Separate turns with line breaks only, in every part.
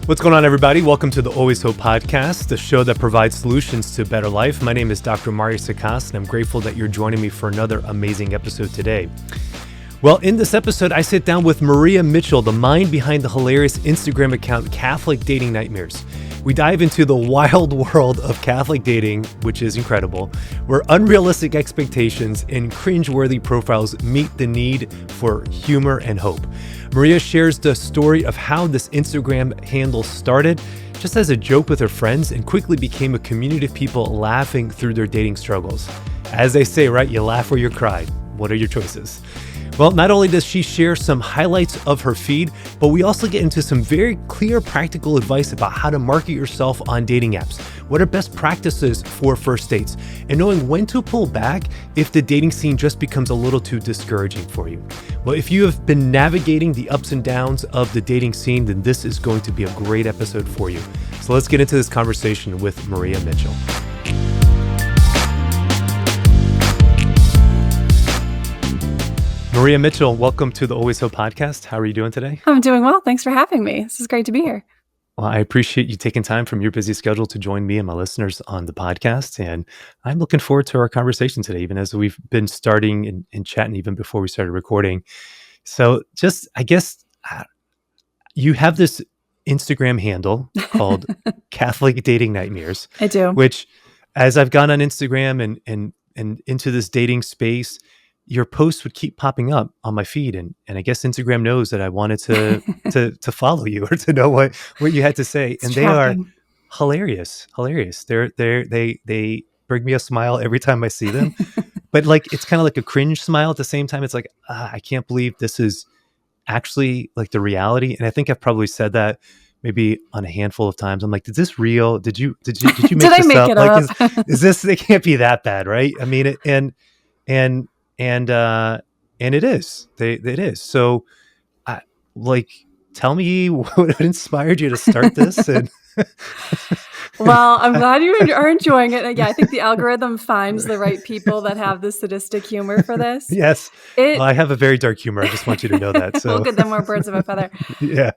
What's going on, everybody? Welcome to the Always Hope podcast, the show that provides solutions to a better life. My name is Dr. Mario Sakas, and I'm grateful that you're joining me for another amazing episode today. Well, in this episode, I sit down with Maria Mitchell, the mind behind the hilarious Instagram account Catholic Dating Nightmares. We dive into the wild world of Catholic dating, which is incredible, where unrealistic expectations and cringeworthy profiles meet the need for humor and hope. Maria shares the story of how this Instagram handle started just as a joke with her friends and quickly became a community of people laughing through their dating struggles. As they say, right? You laugh or you cry. What are your choices? Well, not only does she share some highlights of her feed, but we also get into some very clear practical advice about how to market yourself on dating apps, what are best practices for first dates, and knowing when to pull back if the dating scene just becomes a little too discouraging for you. Well, if you have been navigating the ups and downs of the dating scene, then this is going to be a great episode for you. So let's get into this conversation with Maria Mitchell. Maria Mitchell, welcome to the Always Hope podcast. How are you doing today?
I'm doing well. Thanks for having me. This is great to be here.
Well, I appreciate you taking time from your busy schedule to join me and my listeners on the podcast. And I'm looking forward to our conversation today, even as we've been starting and chatting even before we started recording. So I guess you have this Instagram handle called Catholic Dating Nightmares.
I do.
Which, as I've gone on Instagram and into this dating space, your posts would keep popping up on my feed, and I guess Instagram knows that I wanted to follow you or to know what you had to say.
It's
and
tracking.
They are hilarious. They bring me a smile every time I see them, but like it's kind of like a cringe smile at the same time. It's like I can't believe this is actually like the reality. And I think I've probably said that maybe on a handful of times. I'm like, is this real? Did you make
Did
this
I make
up?
it
Like,
up?
is this? It can't be that bad, right? I mean, and it is. It is. So, tell me what inspired you to start this. And
Well, I'm glad you are enjoying it. Yeah, I think the algorithm finds the right people that have the sadistic humor for this.
Yes, well, I have a very dark humor. I just want you to know that. So
We'll get them more birds of a feather.
Yeah.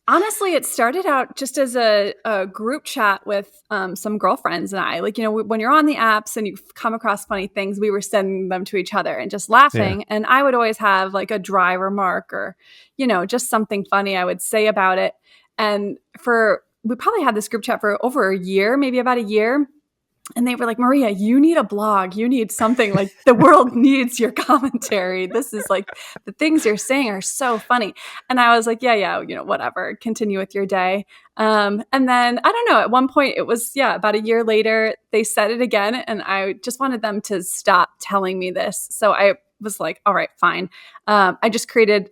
Honestly, it started out just as a group chat with some girlfriends and I. Like, when you're on the apps and you come across funny things, we were sending them to each other and just laughing. Yeah. And I would always have like a dry remark or, just something funny I would say about it. And we probably had this group chat for over a year, maybe about a year. And they were like, Maria, you need a blog. You need something. Like, the world needs your commentary. This is like, the things you're saying are so funny. And I was like, yeah, whatever. Continue with your day. And then, I don't know, at one point it was, about a year later, they said it again. And I just wanted them to stop telling me this. So I was like, all right, fine. I just created,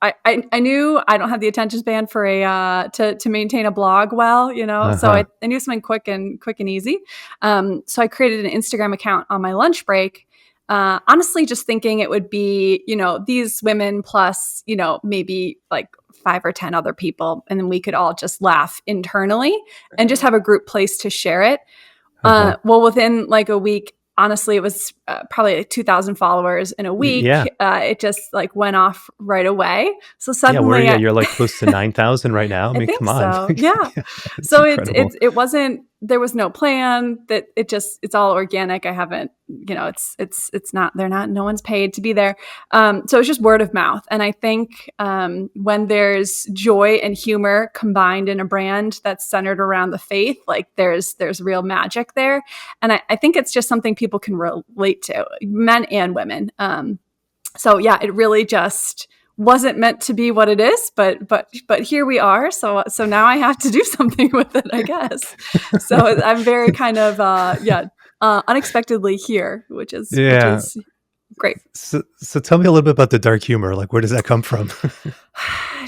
I knew I don't have the attention span for to maintain a blog well, so I knew something quick and easy. So I created an Instagram account on my lunch break, honestly, just thinking it would be, these women plus, maybe like 5 or 10 other people. And then we could all just laugh internally and just have a group place to share it. Well, within like a week, honestly, it was probably like 2,000 followers in a week.
Yeah.
It just like went off right away. So suddenly,
you're like close to 9,000 right now. I mean, come on.
So. Yeah. So it wasn't. There was no plan. That it's all organic. I haven't. It's not. They're not. No one's paid to be there. So it's just word of mouth. And I think when there's joy and humor combined in a brand that's centered around the faith, like there's real magic there. And I think it's just something people can relate to, men and women. So yeah, it really just wasn't meant to be what it is, but here we are. So now I have to do something with it, I guess. So I'm very kind of unexpectedly here, which is great.
So tell me a little bit about the dark humor. Like, where does that come from?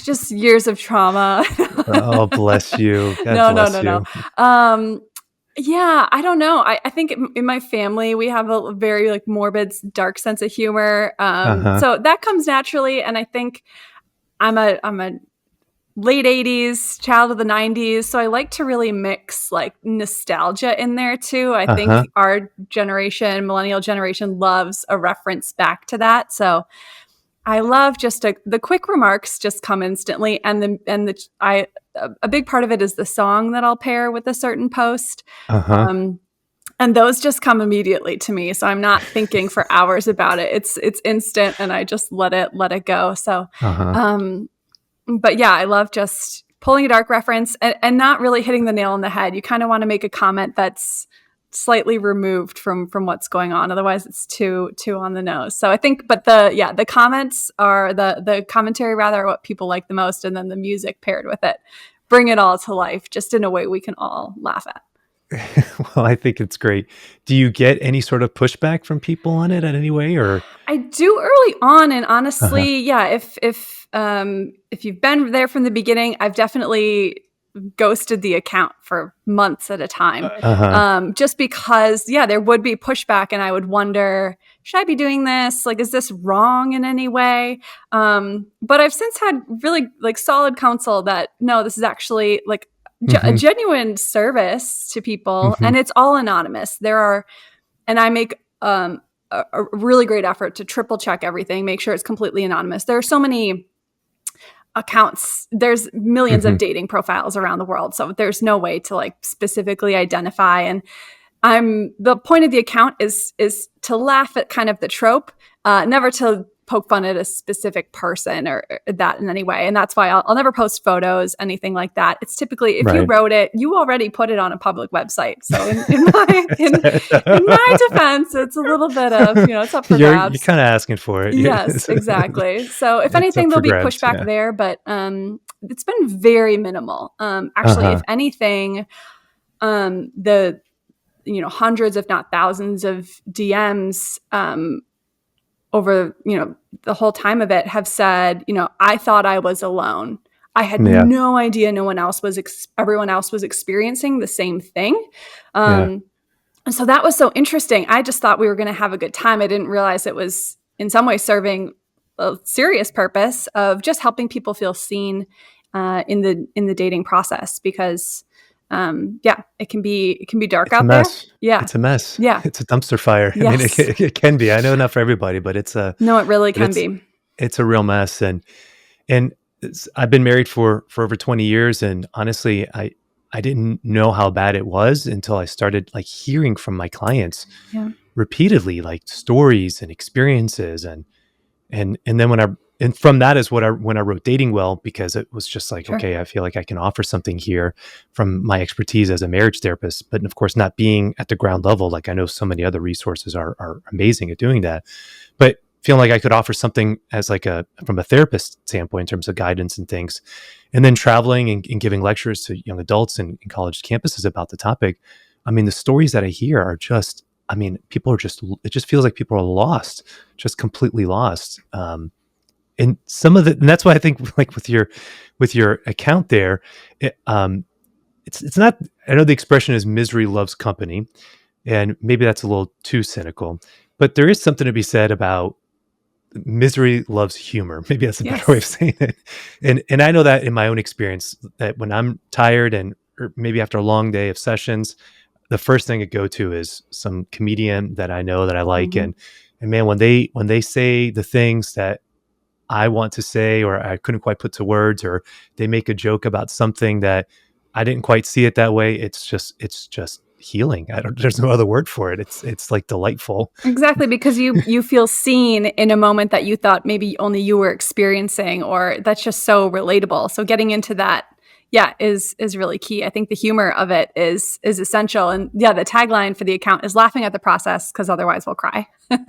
Just years of trauma.
Oh, bless you.
No. Yeah, I don't know. I think in my family, we have a very like morbid, dark sense of humor. So that comes naturally. And I think I'm a late 80s, child of the 90s. So I like to really mix like nostalgia in there too. I think our generation, millennial generation, loves a reference back to that. So I love just the quick remarks just come instantly, and a big part of it is the song that I'll pair with a certain post.
Uh-huh.
And those just come immediately to me. So I'm not thinking for hours about it. It's instant, and I just let it go. So,
Uh-huh.
but yeah, I love just pulling a dark reference and not really hitting the nail on the head. You kind of want to make a comment that's slightly removed from what's going on. Otherwise it's too on the nose. So I think, but the comments are the commentary rather are what people like the most. And then the music paired with it, bring it all to life just in a way we can all laugh at.
Well, I think it's great. Do you get any sort of pushback from people on it in any way, or?
I do early on, and
Uh-huh.
honestly, yeah, if you've been there from the beginning, I've definitely ghosted the account for months at a time.
Uh-huh.
Just because, yeah, there would be pushback, and I would wonder, should I be doing this? Like, is this wrong in any way? But I've since had really like solid counsel that no, this is actually like a
Mhm.
genuine service to people,
Mhm.
and it's all anonymous. And I make a really great effort to triple check everything, make sure it's completely anonymous. There are so many accounts, there's millions of
Mhm.
dating profiles around the world, so there's no way to like specifically identify. And the point of the account is to laugh at kind of the trope, never to poke fun at a specific person or that in any way. And that's why I'll never post photos, anything like that. It's typically, if you
Right.
wrote it, you already put it on a public website. So in my defense, it's a little bit of, it's up for
You're
grabs.
kinda asking for it.
Yes, exactly. So if
It's
anything,
up
there'll
for
be
grabs,
pushback
yeah.
there, but it's been very minimal. Actually, if
Uh-huh.
anything, the hundreds, if not thousands of DMs over, the whole time of it have said, I thought I was alone. I had
Yeah.
no idea everyone else was experiencing the same thing.
Yeah.
And so that was so interesting. I just thought we were going to have a good time. I didn't realize it was in some way serving a serious purpose of just helping people feel seen in the dating process, because it can be dark
It's a
out there.
mess.
Yeah.
It's a mess.
Yeah.
It's a dumpster fire. I mean,
Yes.
it can be. I know not for everybody, but
No, it really
but
can be.
it's a real mess, and I've been married for over 20 years, and honestly, I didn't know how bad it was until I started like hearing from my clients
Yeah.
repeatedly, like stories and experiences, and then and from that is when I wrote Dating Well, because it was just like,
Sure.
okay, I feel like I can offer something here from my expertise as a marriage therapist, but of course not being at the ground level. Like I know so many other resources are amazing at doing that, but feeling like I could offer something as like from a therapist standpoint in terms of guidance and things. And then traveling and giving lectures to young adults and college campuses about the topic. I mean, the stories that I hear are just, I mean, it just feels like people are lost, just completely lost. And and that's why I think like with your account there, it's not, I know the expression is misery loves company, and maybe that's a little too cynical, but there is something to be said about misery loves humor. Maybe that's a better way of
Yes.
saying it. And I know that in my own experience, that when I'm tired or maybe after a long day of sessions, the first thing I go to is some comedian that I know that I like.
Mhm.
And man, when they say the things that I want to say, or I couldn't quite put to words, or they make a joke about something that I didn't quite see it that way, it's just healing. There's no other word for it. It's like delightful.
Exactly, because you feel seen in a moment that you thought maybe only you were experiencing, or that's just so relatable. So getting into that, yeah, is really key. I think the humor of it is essential. And yeah, the tagline for the account is laughing at the process because otherwise we'll cry.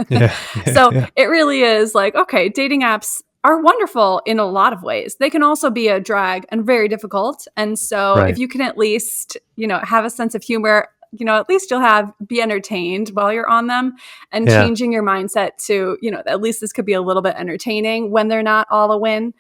Yeah, yeah,
So
yeah.
it really is like, okay, dating apps are wonderful in a lot of ways. They can also be a drag and very difficult. And so if
Right.
you can at least, have a sense of humor, at least you'll be entertained while you're on them, and
Yeah.
changing your mindset to, at least this could be a little bit entertaining when they're not all a win,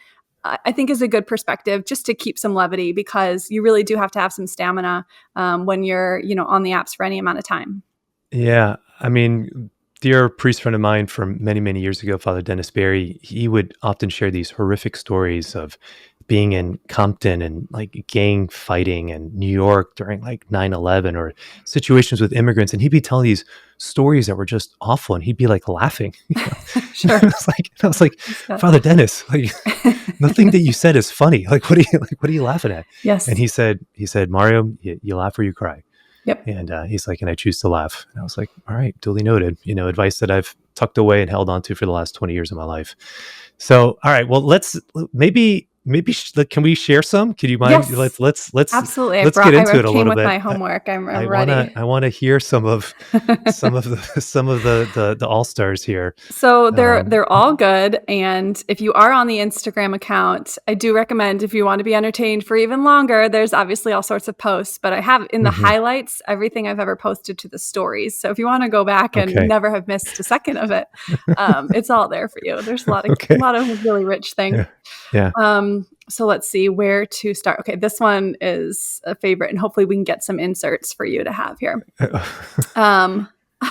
I think is a good perspective, just to keep some levity, because you really do have to have some stamina when you're, on the apps for any amount of time.
Yeah. I mean, dear priest friend of mine from many, many years ago, Father Dennis Berry, he would often share these horrific stories of being in Compton and like gang fighting in New York during like 9/11 or situations with immigrants. And he'd be telling these stories that were just awful. And he'd be like laughing.
Sure.
I was like, Father Dennis, like nothing that you said is funny. Like, what are you laughing at?
Yes.
And he said, Mario, you laugh or you cry.
Yep.
And he's like, and I choose to laugh. And I was like, all right, duly noted. Advice that I've tucked away and held on to for the last 20 years of my life. So, all right, well, let's maybe can we share some? Could you mind?
Yes.
Let's
absolutely.
Let's get into it a little bit.
My homework. I'm ready.
I want to hear some of the all stars here.
So they're all good. And if you are on the Instagram account, I do recommend, if you want to be entertained for even longer, there's obviously all sorts of posts, but I have in the highlights everything I've ever posted to the stories. So if you want to go back and never have missed a second of it, it's all there for you. There's a lot of really rich things.
Yeah.
So let's see where to start. Okay, this one is a favorite, and hopefully we can get some inserts for you to have here.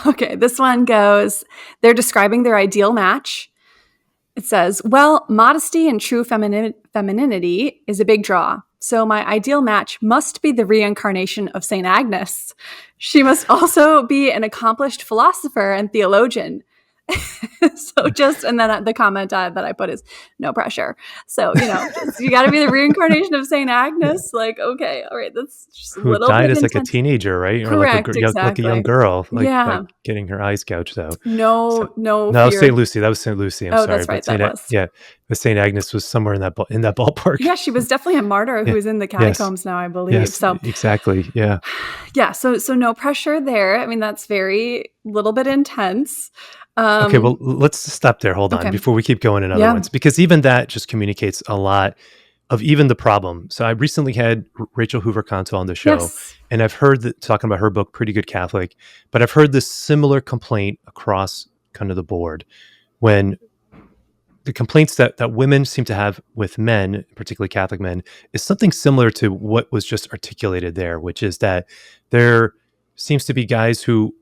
Okay, this one goes, they're describing their ideal match. It says, well, modesty and true femininity is a big draw. So my ideal match must be the reincarnation of St. Agnes. She must also be an accomplished philosopher and theologian. And then the comment that I put is no pressure. So, you got to be the reincarnation of St. Agnes. Like, okay, all right, that's just a little
died
bit
as
intense.
like a teenager, right?
Correct,
Or like a young girl, like getting her eyes gouged out.
No,
St. Lucy. That was St. Lucy. I'm sorry.
That's right. That was.
Yeah, but St. Agnes was somewhere in that ballpark.
Yeah, she was definitely a martyr who's in the catacombs now, I believe.
Yes,
so
exactly. Yeah.
Yeah. So no pressure there. I mean, that's very little bit intense.
Okay, well, let's stop there. Hold on before we keep going in other ones, because even that just communicates a lot of even the problem. So I recently had Rachel Hoover-Canto on the show, and I've heard talking about her book, Pretty Good Catholic, but I've heard this similar complaint across kind of the board when the complaints that women seem to have with men, particularly Catholic men, is something similar to what was just articulated there, which is that there seems to be guys who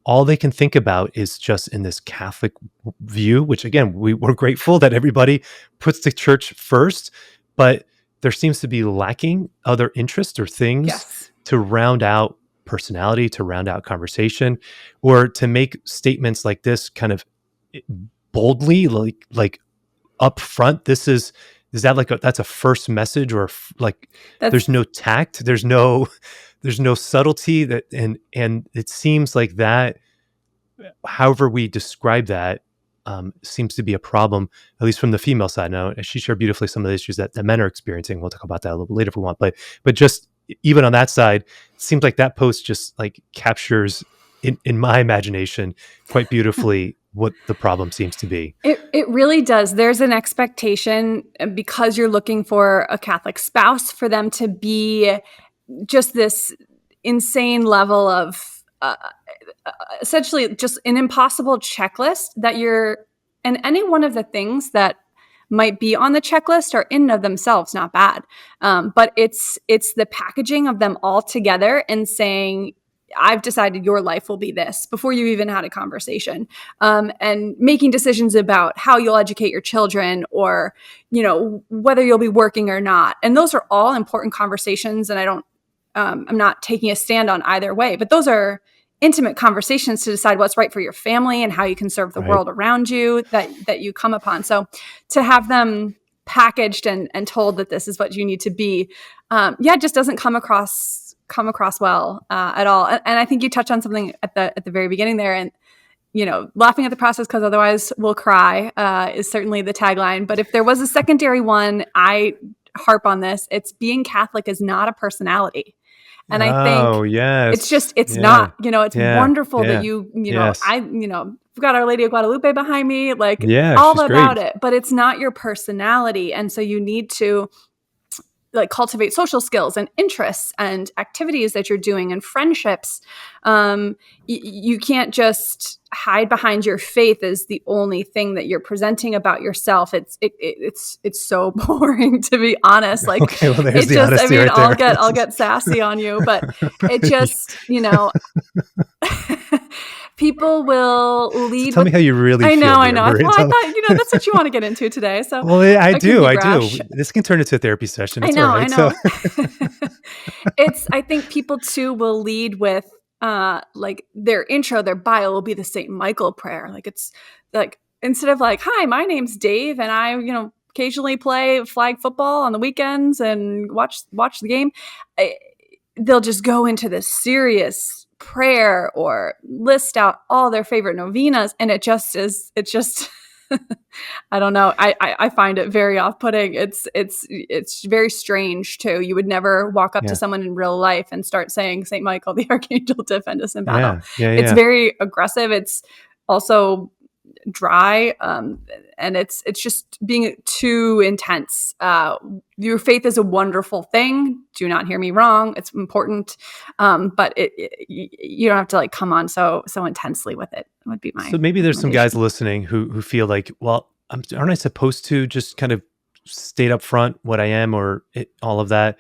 all they can think about is just in this Catholic view, which again, we're grateful that everybody puts the church first, but there seems to be lacking other interests or things to round out personality, to round out conversation, or to make statements like this kind of boldly, like up front. Is that like that's a first message, or there's no tact, there's no subtlety that, and it seems like that, however we describe that, seems to be a problem, at least from the female side. Now, she shared beautifully some of the issues that men are experiencing. We'll talk about that a little later if we want, but just even on that side, it seems like that post just like captures in my imagination quite beautifully what the problem seems to be.
It really does. There's an expectation, because you're looking for a Catholic spouse, for them to be just this insane level of essentially just an impossible checklist and any one of the things that might be on the checklist are in and of themselves not bad. But it's the packaging of them all together and saying, I've decided your life will be this, before you even had a conversation, and making decisions about how you'll educate your children, or, whether you'll be working or not. And those are all important conversations. And I'm not taking a stand on either way, but those are intimate conversations to decide what's right for your family and how you can serve the world around you that you come upon. So to have them packaged and told that this is what you need to be, it just doesn't come across well at all. And I think you touched on something at the very beginning there, and laughing at the process because otherwise we'll cry is certainly the tagline. But if there was a secondary one, I harp on this. It's being Catholic is not a personality. And I think it's not, it's wonderful that we've got Our Lady of Guadalupe behind me, all about it, but it's not your personality. And so you need to cultivate social skills and interests and activities that you're doing and friendships. You can't just hide behind your faith as the only thing that you're presenting about yourself. It's so boring, to be honest.
Okay, well, there's the honesty right
I'll get sassy on you, but it just, People will
So
lead
tell
with,
me how you really
I know,
feel
I
here,
know.
Maria.
Well, I thought, that's what you want to get into today. So
Well, I
I can
do.
be
I do.
brash.
This can turn into a therapy session.
I
It's all
know, I
right. So,
know. I think people too will lead with, like their intro, their bio will be the St. Michael prayer. Like it's like, instead of like, hi, my name's Dave and I, occasionally play flag football on the weekends and watch the game. They'll just go into this serious prayer or list out all their favorite novenas. And it's just, I don't know. I find it very off-putting. It's very strange too. You would never walk up to
yeah.
someone in real life and start saying Saint Michael the Archangel defend us in battle.
Yeah. Yeah.
It's
Yeah.
very aggressive. It's also dry, and it's just being too intense. Your faith is a wonderful thing. Do not hear me wrong. It's important, but you don't have to like come on so intensely with it. Would be my
So maybe there's some guys
recommendation.
listening who feel like, well, aren't I supposed to just kind of state up front what I am or all of that?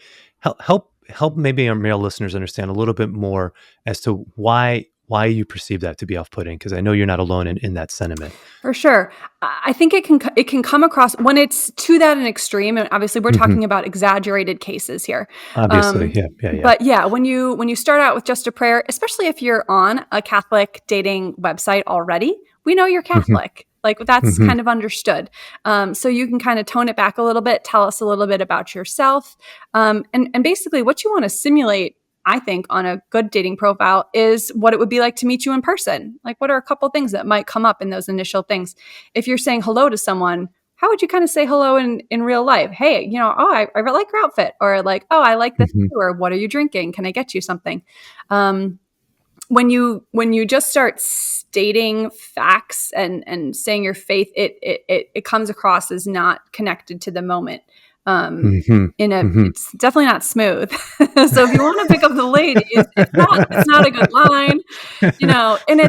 Help maybe our male listeners understand a little bit more as to why you perceive that to be off-putting, because I know you're not alone in that sentiment.
For sure. I think it can come across when it's to that an extreme, and obviously we're
Hmm.
talking about exaggerated cases here.
Obviously, yeah, yeah, yeah.
But yeah, when you start out with just a prayer, especially if you're on a Catholic dating website already, we know you're
Hmm.
Catholic. Like that's
Hmm.
kind of understood. So you can kind of tone it back a little bit, tell us a little bit about yourself, and basically what you want to simulate, I think, on a good dating profile is what it would be like to meet you in person. Like, what are a couple things that might come up in those initial things? If you're saying hello to someone, how would you kind of say hello in real life? Hey, I really like your outfit, or like, oh, I like this
Hmm.
too, or what are you drinking? Can I get you something? When you just start stating facts and saying your faith, it comes across as not connected to the moment.
Hmm. Hmm.
It's definitely not smooth. So if you want to pick up the ladies, it's not a good line, and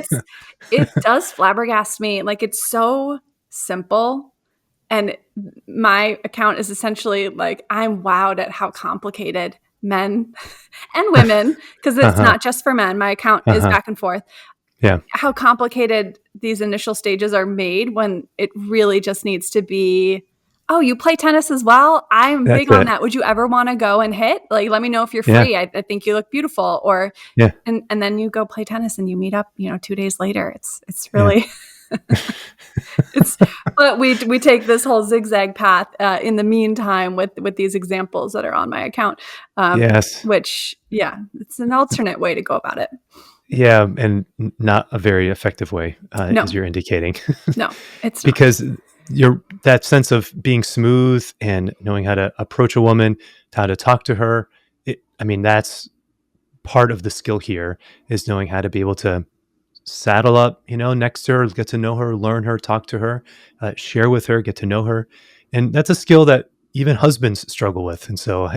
it does flabbergast me. Like it's so simple. And my account is essentially like, I'm wowed at how complicated men and women, because it's
Uh-huh.
not just for men. My account is
Uh-huh.
back and forth.
Yeah,
How complicated these initial stages are made when it really just needs to be, oh, you play tennis as well? I'm
that's
big on
it.
that. Would you ever want to go and hit? Like, let me know if you're
Yeah,
free. I think you look beautiful. Or,
yeah,
and then you go play tennis and you meet up, 2 days later. It's
yeah.
really, it's, but we take this whole zigzag path in the meantime with these examples that are on my account,
Yes.
which, yeah, it's an alternate way to go about it.
Yeah, and not a very effective way, as
No,
you're indicating.
no, it's not.
Because that sense of being smooth and knowing how to approach a woman, how to talk to her, I mean, that's part of the skill here, is knowing how to be able to saddle up, next to her, get to know her, learn her, talk to her, share with her, get to know her. And that's a skill that even husbands struggle with. And so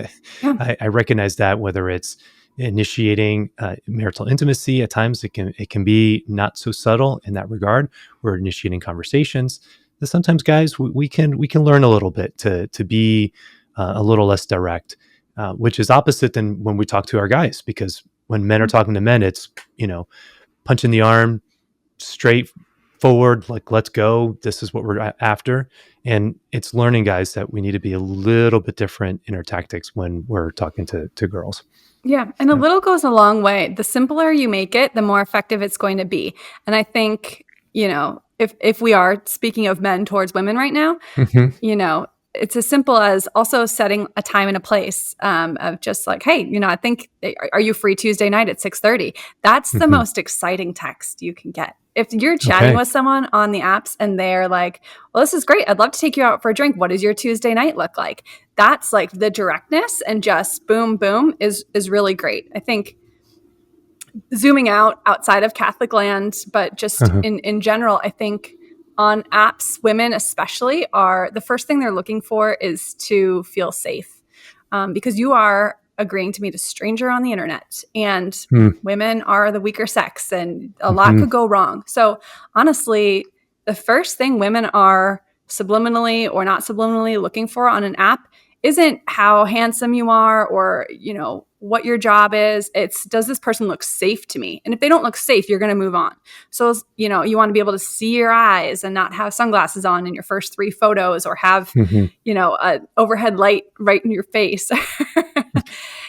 Yeah.
I recognize that, whether it's initiating marital intimacy, at times it can be not so subtle in that regard. We're initiating conversations. But sometimes, guys, we can learn a little bit to be a little less direct, which is opposite than when we talk to our guys. Because when men are talking to men, it's punch in the arm, straight forward, like, let's go. This is what we're after. And it's learning, guys, that we need to be a little bit different in our tactics when we're talking to girls.
Yeah, and a
Yeah.
little goes a long way. The simpler you make it, the more effective it's going to be. And I think, if we are speaking of men towards women right now,
Hmm.
it's as simple as also setting a time and a place, of just like, hey, I think, are you free Tuesday night at 6:30? That's the
Hmm.
most exciting text you can get. If you're chatting
Okay.
with someone on the apps and they're like, well, this is great. I'd love to take you out for a drink. What does your Tuesday night look like? That's like the directness and just boom, boom is really great. I think zooming outside of Catholic land, but just
Uh-huh.
in general, I think on apps, women especially are the first thing they're looking for is to feel safe, because you are agreeing to meet a stranger on the internet, and women are the weaker sex, and a lot
Mm-hmm.
could go wrong. So honestly, the first thing women are subliminally or not subliminally looking for on an app isn't how handsome you are or what your job is. It's, does this person look safe to me? And if they don't look safe, you're going to move on. So, you know, you want to be able to see your eyes and not have sunglasses on in your first 3 photos, or have, you know, an overhead light right in your face.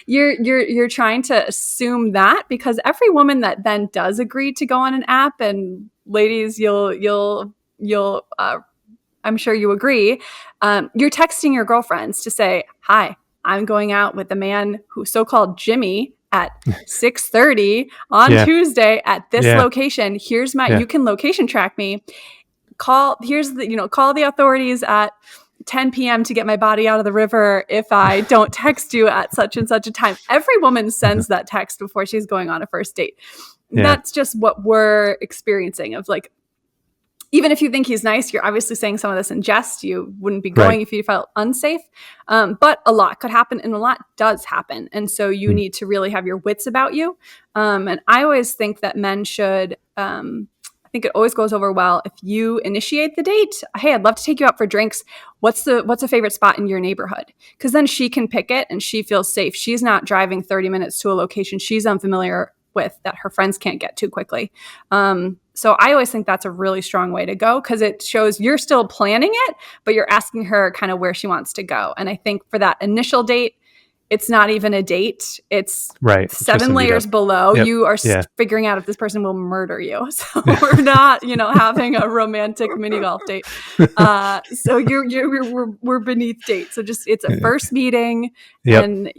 You're trying to assume that, because every woman that then does agree to go on an app, and ladies, you'll I'm sure you agree, you're texting your girlfriends to say, hi, I'm going out with a man who's so-called Jimmy at 6:30 on Tuesday at this location. Here's my, you can location track me. Call the authorities at 10 p.m. to get my body out of the river if I don't text you at such and such a time. Every woman sends that text before she's going on a first date. That's just what we're experiencing, of like, even if you think he's nice, you're obviously saying some of this in jest. You wouldn't be going if you felt unsafe. But a lot could happen, and a lot does happen. And so you need to really have your wits about you. And I always think that men should, I think it always goes over well if you initiate the date. Hey, I'd love to take you out for drinks. What's a favorite spot in your neighborhood? Because then she can pick it and she feels safe. She's not driving 30 minutes to a location she's unfamiliar with, that her friends can't get to quickly. So I always think that's a really strong way to go, because it shows you're still planning it, but you're asking her kind of where she wants to go. And I think for that initial date, it's not even a date. It's 7 layers below. You are figuring out if this person will murder you. So we're not, having a romantic mini golf date. So we're beneath date. So just, it's a first meeting, and,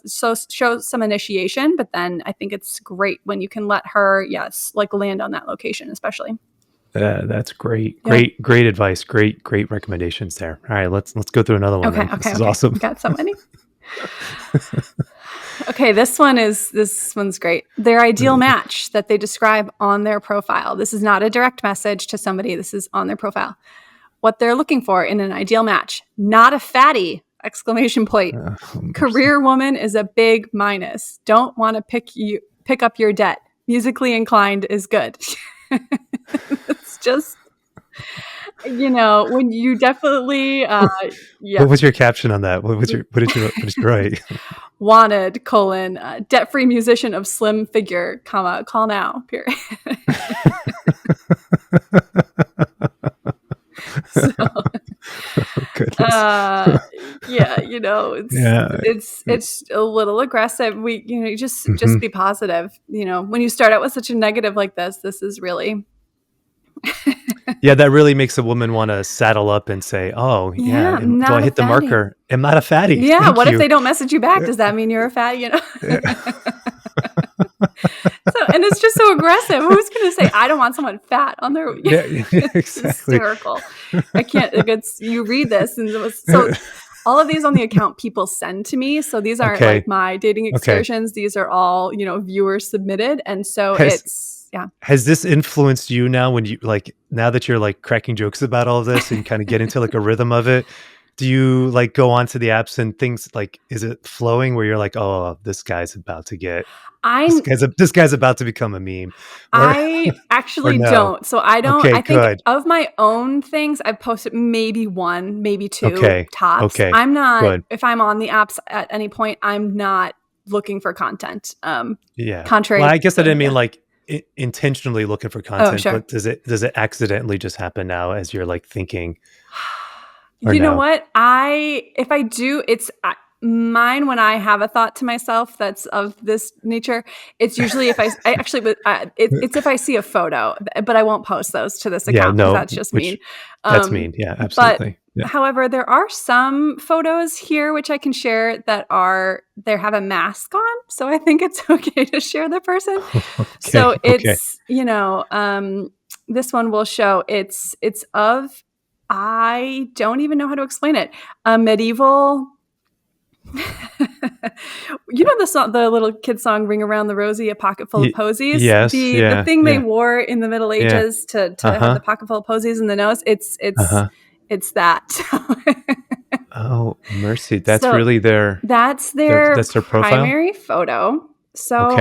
so show some initiation, but then I think it's great when you can let her, land on that location, especially.
That's great. Great advice. Great recommendations there. All right, let's go through another one.
Okay.
This is awesome.
Got so many. Okay, this one's great. Their ideal match that they describe on their profile. This is not a direct message to somebody. This is on their profile. What they're looking for in an ideal match. Not a fatty! ! Career woman is a big minus. Don't want to pick up your debt. Musically inclined is good. It's just, when you definitely,
What was your caption on that? What did you write?
Wanted, debt-free musician of slim figure, call now, period. So,
goodness.
It's a little aggressive. We, just be positive. When you start out with such a negative like this is really.
That really makes a woman want to saddle up and say, "Oh, do I hit the marker? I'm not a fatty."
Yeah.
Thank
what
you.
If they don't message you back? Does that mean you're a fatty? So, and it's just so aggressive. Who's going to say, I don't want someone fat on their,
exactly.
It's hysterical. I can't, you read this, and it was so, all of these on the account people send to me. So these aren't like my dating excursions. These are all, viewers submitted. And so
Has this influenced you now, when you now that you're cracking jokes about all of this and kind of get into a rhythm of it? Do you go onto the apps and things is it flowing where you're like, oh, this guy's about to get, this guy's about to become a meme?
I actually don't. So I don't, I think
good.
Of my own things, I've posted maybe 1, maybe 2 tops.
Okay.
I'm not, if I'm on the apps at any point, I'm not looking for content. Contrary.
Well, I guess I didn't mean intentionally looking for content, but does it accidentally just happen now as you're thinking?
Know what? If I do, it's mine when I have a thought to myself that's of this nature. It's usually if it's if I see a photo, but I won't post those to this account because that's just mean.
That's mean. Yeah, absolutely.
But, however, there are some photos here which I can share that they have a mask on, so I think it's okay to share the person. So it's this one will show it's of. I don't even know how to explain it. A medieval, the song, the little kid song, "Ring Around the Rosie," a pocket full of posies.
Yes,
the thing they wore in the Middle Ages to have the pocket full of posies in the nose. It's that.
Oh, mercy! That's really their.
That's their
profile?
Primary photo. So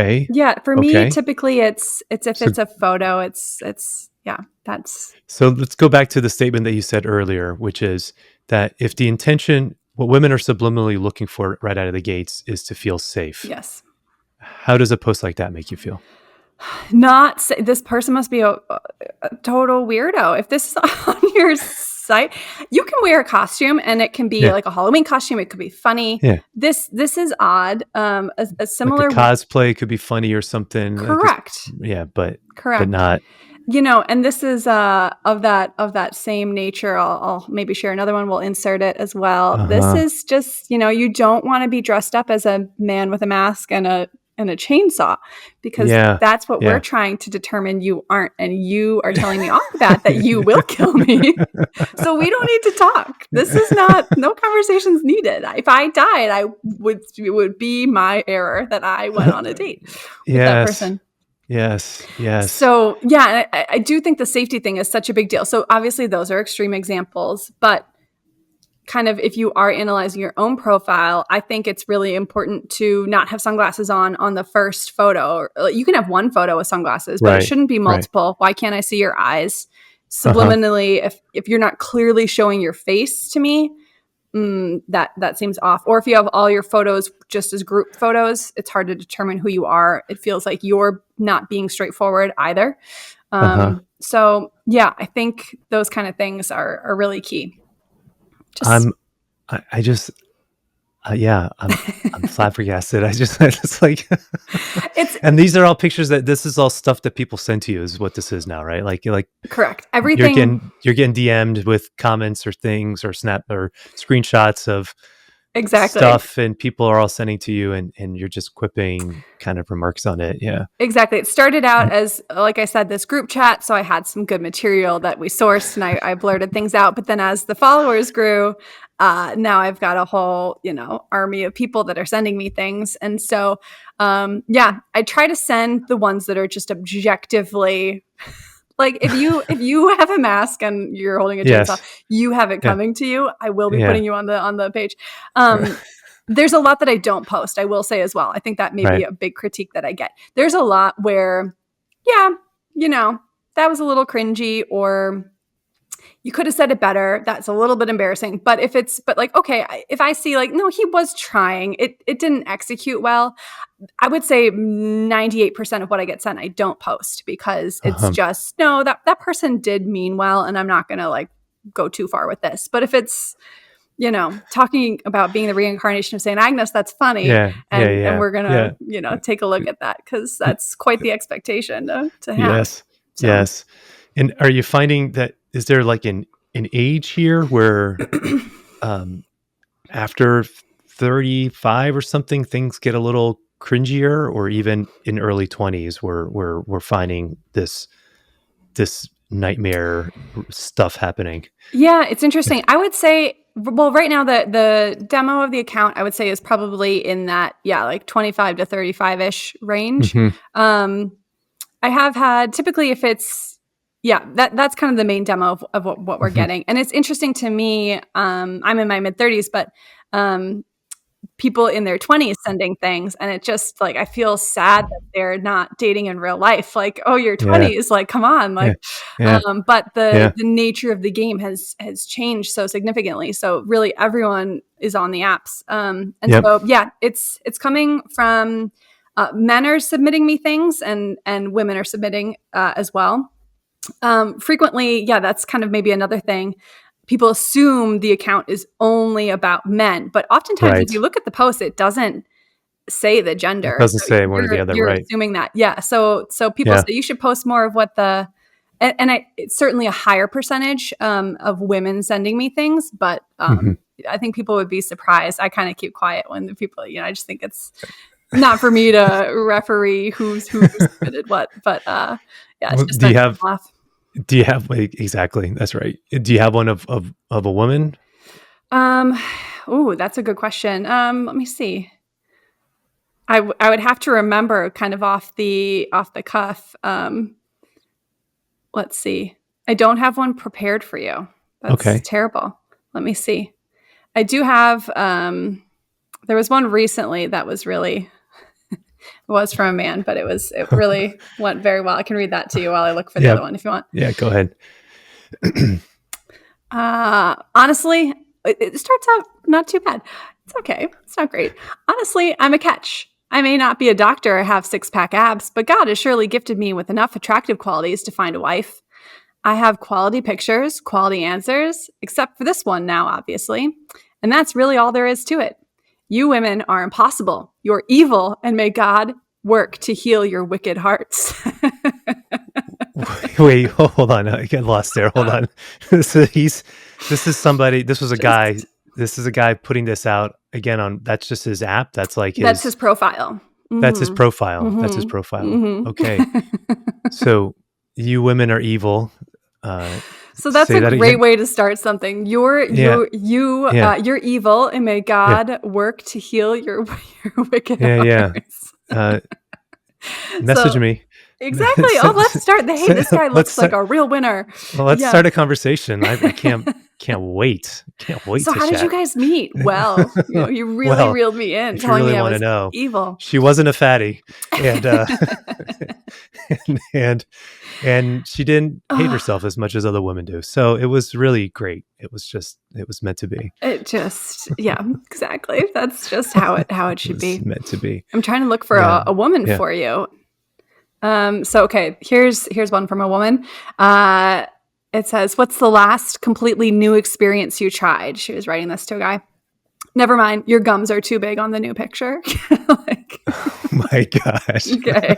for me, typically it's if it's a photo, it's. That's.
So let's go back to the statement that you said earlier, which is that if the intention what women are subliminally looking for right out of the gates is to feel safe.
Yes.
How does a post like that make you feel?
Not say, this person must be a total weirdo. If this is on your site, you can wear a costume and it can be like a Halloween costume. It could be funny.
Yeah.
This is odd. A similar
like a cosplay could be funny or something.
Correct.
But
correct.
But not.
And this is of that same nature. I'll maybe share another one. We'll insert it as well. This is just, you don't want to be dressed up as a man with a mask and a chainsaw, because that's what we're trying to determine you aren't. And you are telling me off that you will kill me. So we don't need to talk. This is no conversations needed. If I died, it would be my error that I went on a date with that person.
Yes.
So I do think the safety thing is such a big deal. So obviously those are extreme examples, but kind of if you are analyzing your own profile, I think it's really important to not have sunglasses on the first photo. You can have one photo with sunglasses, but it shouldn't be multiple. Why can't I see your eyes? Subliminally, if you're not clearly showing your face to me, that seems off. Or if you have all your photos just as group photos, it's hard to determine who you are. It feels like you're not being straightforward either. So I think those kind of things are really key.
I'm flabbergasted. It's like, and these are all pictures this is all stuff that people send to you is what this is now, right? Like
correct. Everything
you're getting DM'd with comments or things or snap or screenshots of stuff, and people are all sending to you, and you're just quipping kind of remarks on it. Yeah,
exactly. It started out as, like I said, this group chat, so I had some good material that we sourced, and I blurted things out. But then as the followers grew, now I've got a whole army of people that are sending me things, and so I try to send the ones that are just objectively. Like if you have a mask and you're holding a chainsaw, you have it coming to you. I will be putting you on the page. There's a lot that I don't post, I will say as well. I think that may be a big critique that I get. There's a lot where, that was a little cringy, or you could have said it better. That's a little bit embarrassing. But if I see no, he was trying, it didn't execute well. I would say 98% of what I get sent, I don't post, because it's just, no, that person did mean well, and I'm not going to go too far with this. But if it's, talking about being the reincarnation of St. Agnes, that's funny. And we're going to, take a look at that, because that's quite the expectation to have.
Yes. And are you finding that, is there an age here where after 35 or something, things get a little cringier, or even in early 20s where we're finding this nightmare stuff happening? Yeah,
it's interesting. I would say, well, right now the demo of the account, I would say, is probably in that 25 to 35-ish range. I have had, typically if it's that's kind of the main demo of what we're getting. And it's interesting to me, I'm in my mid-30s, but people in their 20s sending things, and it just I feel sad that they're not dating in real life. Oh, your 20s, come on. But the nature of the game has changed so significantly. So really everyone is on the apps. So it's coming from men are submitting me things, and women are submitting as well. Frequently, that's kind of maybe another thing. People assume the account is only about men, but oftentimes if you look at the post, it doesn't say the gender.
It doesn't say one or the other,
you're assuming that. So people say you should post more of what it's certainly a higher percentage of women sending me things, but I think people would be surprised. I kind of keep quiet when the people, I just think it's not for me to referee who submitted what, but it's just laugh.
Do you have exactly? That's right. Do you have one of a woman?
Oh, that's a good question. Let me see. I would have to remember kind of off the cuff. Let's see. I don't have one prepared for you. That's terrible. Let me see. I do have. There was one recently that was really. It was from a man, but it really went very well. I can read that to you while I look for the other one if you want.
Yeah, go ahead.
Honestly, It starts out not too bad. It's okay. It's not great. Honestly, I'm a catch. I may not be a doctor or have six-pack abs, but God has surely gifted me with enough attractive qualities to find a wife. I have quality pictures, quality answers, except for this one now, obviously. And that's really all there is to it. You women are impossible. You're evil, and may God work to heal your wicked hearts.
Wait, hold on. I get lost there. Hold on. This was a guy. This is a guy putting this out again on, that's just his app. That's like
that's his profile.
That's his profile.
Mm-hmm.
That's his profile.
Mm-hmm.
Okay. So you women are evil.
So that's a great way to start something. You're evil, and may God work to heal your wicked hearts.
Message me.
Exactly. Let's start. Hey, this guy looks like a real winner.
Well, let's start a conversation. I can't wait. Can't wait.
So how did you guys meet? Well, you really reeled me in, telling me I was evil.
She wasn't a fatty, and and she didn't hate herself as much as other women do. So it was really great. It was meant to be.
Exactly. That's just how it should be.
Meant to be.
I'm trying to look for a woman for you. So okay, here's one from a woman. It says, "What's the last completely new experience you tried?" She was writing this to a guy. Never mind, your gums are too big on the new picture.
Oh my gosh.
Okay,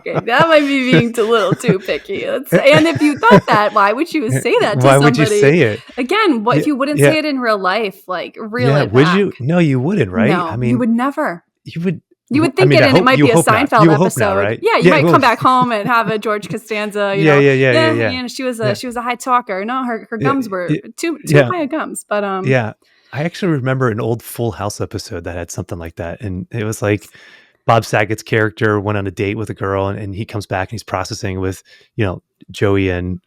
that might be being a little too picky. And if you thought that, why would you say that to somebody?
Why would you say it?
Again, what if you wouldn't say it in real life? Like, reel it back.
Would you? No, you wouldn't, right?
No, I mean, you would never.
You would.
You would think it might be a Seinfeld episode.
Not, right?
Yeah, you might come back home and have a George Costanza.
Yeah.
You know, she was a high talker. No, her gums were too high of gums. But
I actually remember an old Full House episode that had something like that, and it was like Bob Saget's character went on a date with a girl, and he comes back and he's processing with Joey and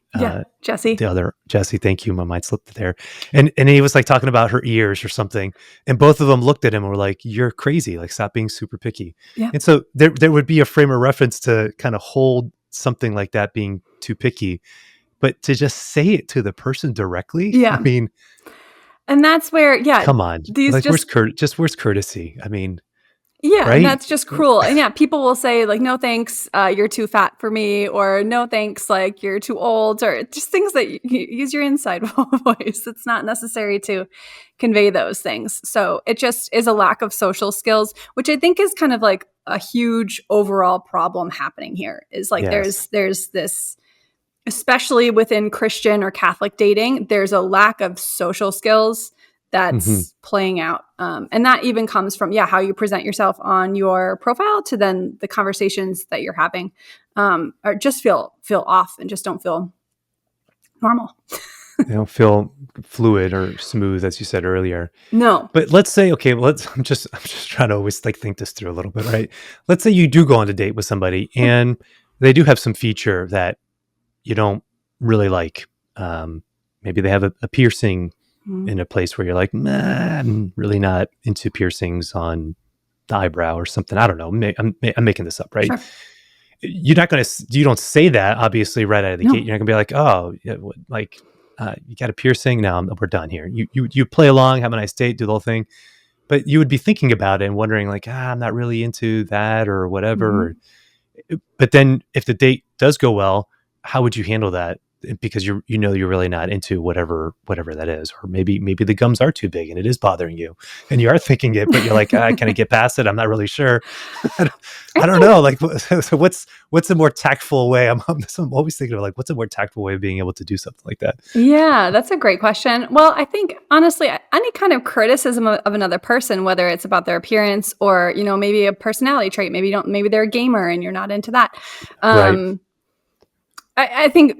Jesse.
The other Jesse, thank you. My mind slipped there. And he was like talking about her ears or something. And both of them looked at him and were like, "You're crazy. Like, stop being super picky."
Yeah.
And so there would be a frame of reference to kind of hold something like that being too picky. But to just say it to the person directly,
yeah.
I mean,
and that's where, come
on. Where's courtesy? I mean,
yeah,
right?
And that's just cruel. And people will say like, "No thanks, you're too fat for me," or "No thanks, like you're too old," or just things that you use your inside voice. It's not necessary to convey those things. So it just is a lack of social skills, which I think is kind of like a huge overall problem happening here. Is like there's this, especially within Christian or Catholic dating, there's a lack of social skills that's playing out. And that even comes from, how you present yourself on your profile to then the conversations that you're having or just feel off and just don't feel normal.
They don't feel fluid or smooth, as you said earlier.
No.
But let's say, okay, I'm just trying to always like think this through a little bit, right? Let's say you do go on a date with somebody and they do have some feature that you don't really like. Maybe they have a piercing in a place where you're like, I'm really not into piercings on the eyebrow or something. I don't know. I'm making this up, right? Sure. You don't say that obviously right out of the gate. You're not gonna be like, oh, you got a piercing. Now we're done here. You play along, have a nice date, do the whole thing. But you would be thinking about it and wondering like, I'm not really into that or whatever. But then if the date does go well, how would you handle that? Because you're really not into whatever that is, or maybe the gums are too big and it is bothering you and you are thinking it, but you're like, can I get past it? I'm not really sure. I don't know. Like, so what's a more tactful way? I'm always thinking of like, what's a more tactful way of being able to do something like that?
Yeah, that's a great question. Well, I think honestly, any kind of criticism of another person, whether it's about their appearance or, maybe a personality trait, maybe they're a gamer and you're not into that.
Right.
I think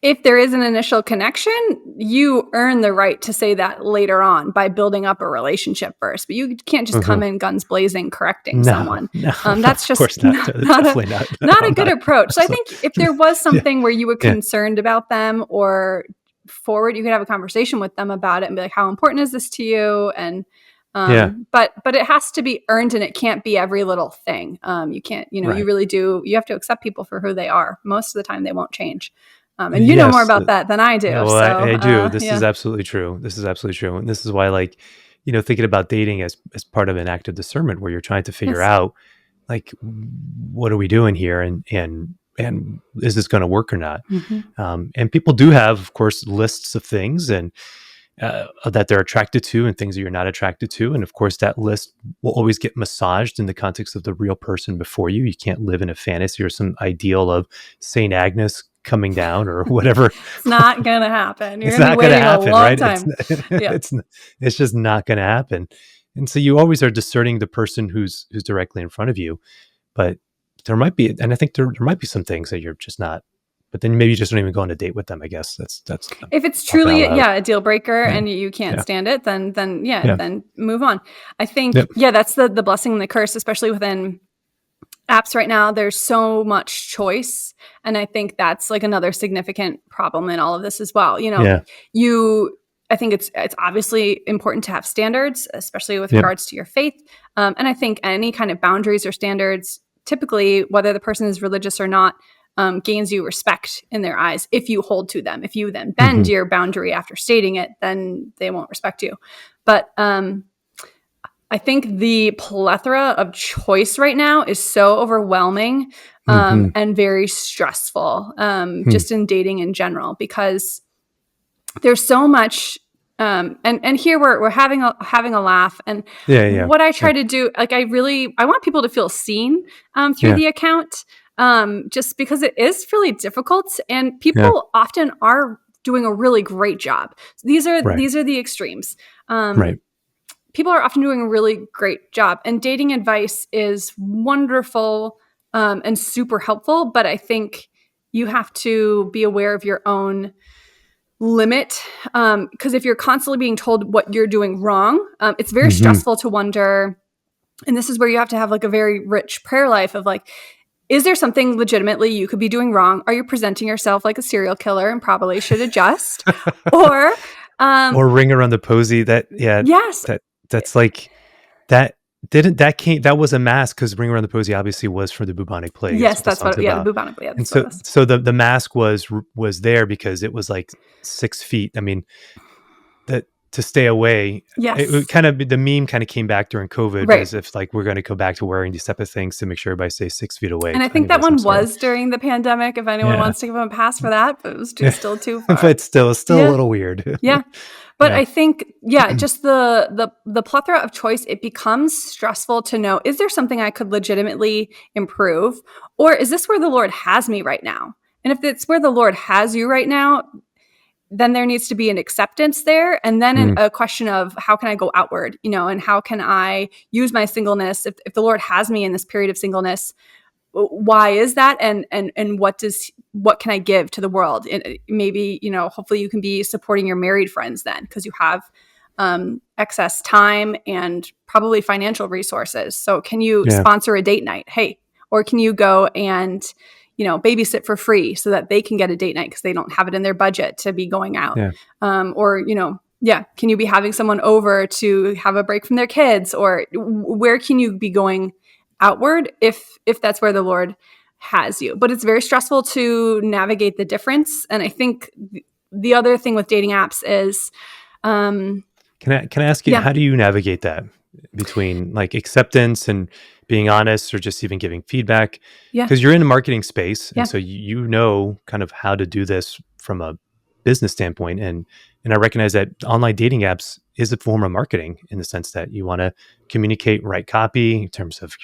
if there is an initial connection, you earn the right to say that later on by building up a relationship first. But you can't just come in guns blazing correcting someone.
No,
that's just not a good approach. So I think if there was something where you were concerned about them or forward, you could have a conversation with them about it and be like, how important is this to you? And but it has to be earned and it can't be every little thing. You can't, you really do. You have to accept people for who they are. Most of the time they won't change. And you know more about that than I do.
Yeah, well,
So
I do. This
yeah.
is absolutely true. This is absolutely true. And this is why, like, thinking about dating as part of an act of discernment where you're trying to figure
Yes.
out, like, what are we doing here? And is this going to work or not? And people do have, of course, lists of things and that they're attracted to and things that you're not attracted to. And of course, that list will always get massaged in the context of the real person before you. You can't live in a fantasy or some ideal of St. Agnes coming down or whatever.
It's not going to happen. You're
It's
going to
not
be
going to
waiting
happen,
a long
right?
time.
It's just not going to happen. And so you always are discerning the person who's directly in front of you. But there might be, and I think there might be some things that you're just not. But then maybe you just don't even go on a date with them. I guess that's
if it's truly a deal breaker and you can't stand it, then move on. I think that's the blessing and the curse, especially within apps right now. There's so much choice, and I think that's like another significant problem in all of this as well. I think it's obviously important to have standards, especially with regards to your faith. And I think any kind of boundaries or standards, typically, whether the person is religious or not, gains you respect in their eyes if you hold to them. If you then bend your boundary after stating it, then they won't respect you. But I think the plethora of choice right now is so overwhelming and very stressful, just in dating in general, because there's so much. And here we're having a laugh. And what I try to do, like I want people to feel seen through the account. Just because it is really difficult, and people often are doing a really great job. So these are the extremes. People are often doing a really great job, and dating advice is wonderful and super helpful. But I think you have to be aware of your own limit, because if you're constantly being told what you're doing wrong, it's very stressful to wonder. And this is where you have to have like a very rich prayer life of like, is there something legitimately you could be doing wrong? Are you presenting yourself like a serial killer and probably should adjust? Or
Ring Around the Posy. That's like that. That was a mask, because Ring Around the Posy obviously was for the bubonic plague.
Yes, that's what. Yeah, the bubonic plague.
And so the mask was there because it was like 6 feet. I mean, that to stay away.
Yes,
it kind of, the meme kind of came back during COVID, as if like we're going to go back to wearing these type of things to make sure everybody stays 6 feet away.
And I think that one was during the pandemic. If anyone wants to give them a pass for that, but it was still too far.
But still a little weird.
But I think, just the plethora of choice, it becomes stressful to know, is there something I could legitimately improve? Or is this where the Lord has me right now? And if it's where the Lord has you right now, then there needs to be an acceptance there. And then a question of how can I go outward, and how can I use my singleness? If the Lord has me in this period of singleness, why is that? And what can I give to the world? And maybe, hopefully you can be supporting your married friends then, because you have excess time and probably financial resources. So can you sponsor a date night? Hey, or can you go and, babysit for free so that they can get a date night because they don't have it in their budget to be going out? Can you be having someone over to have a break from their kids? Or where can you be going outward if that's where the Lord has you? But it's very stressful to navigate the difference. And I think the other thing with dating apps is,
can I ask you, how do you navigate that between like acceptance and being honest, or just even giving feedback? Because you're in the marketing space, and so you know kind of how to do this from a business standpoint. And I recognize that online dating apps is a form of marketing, in the sense that you want to communicate right copy in terms of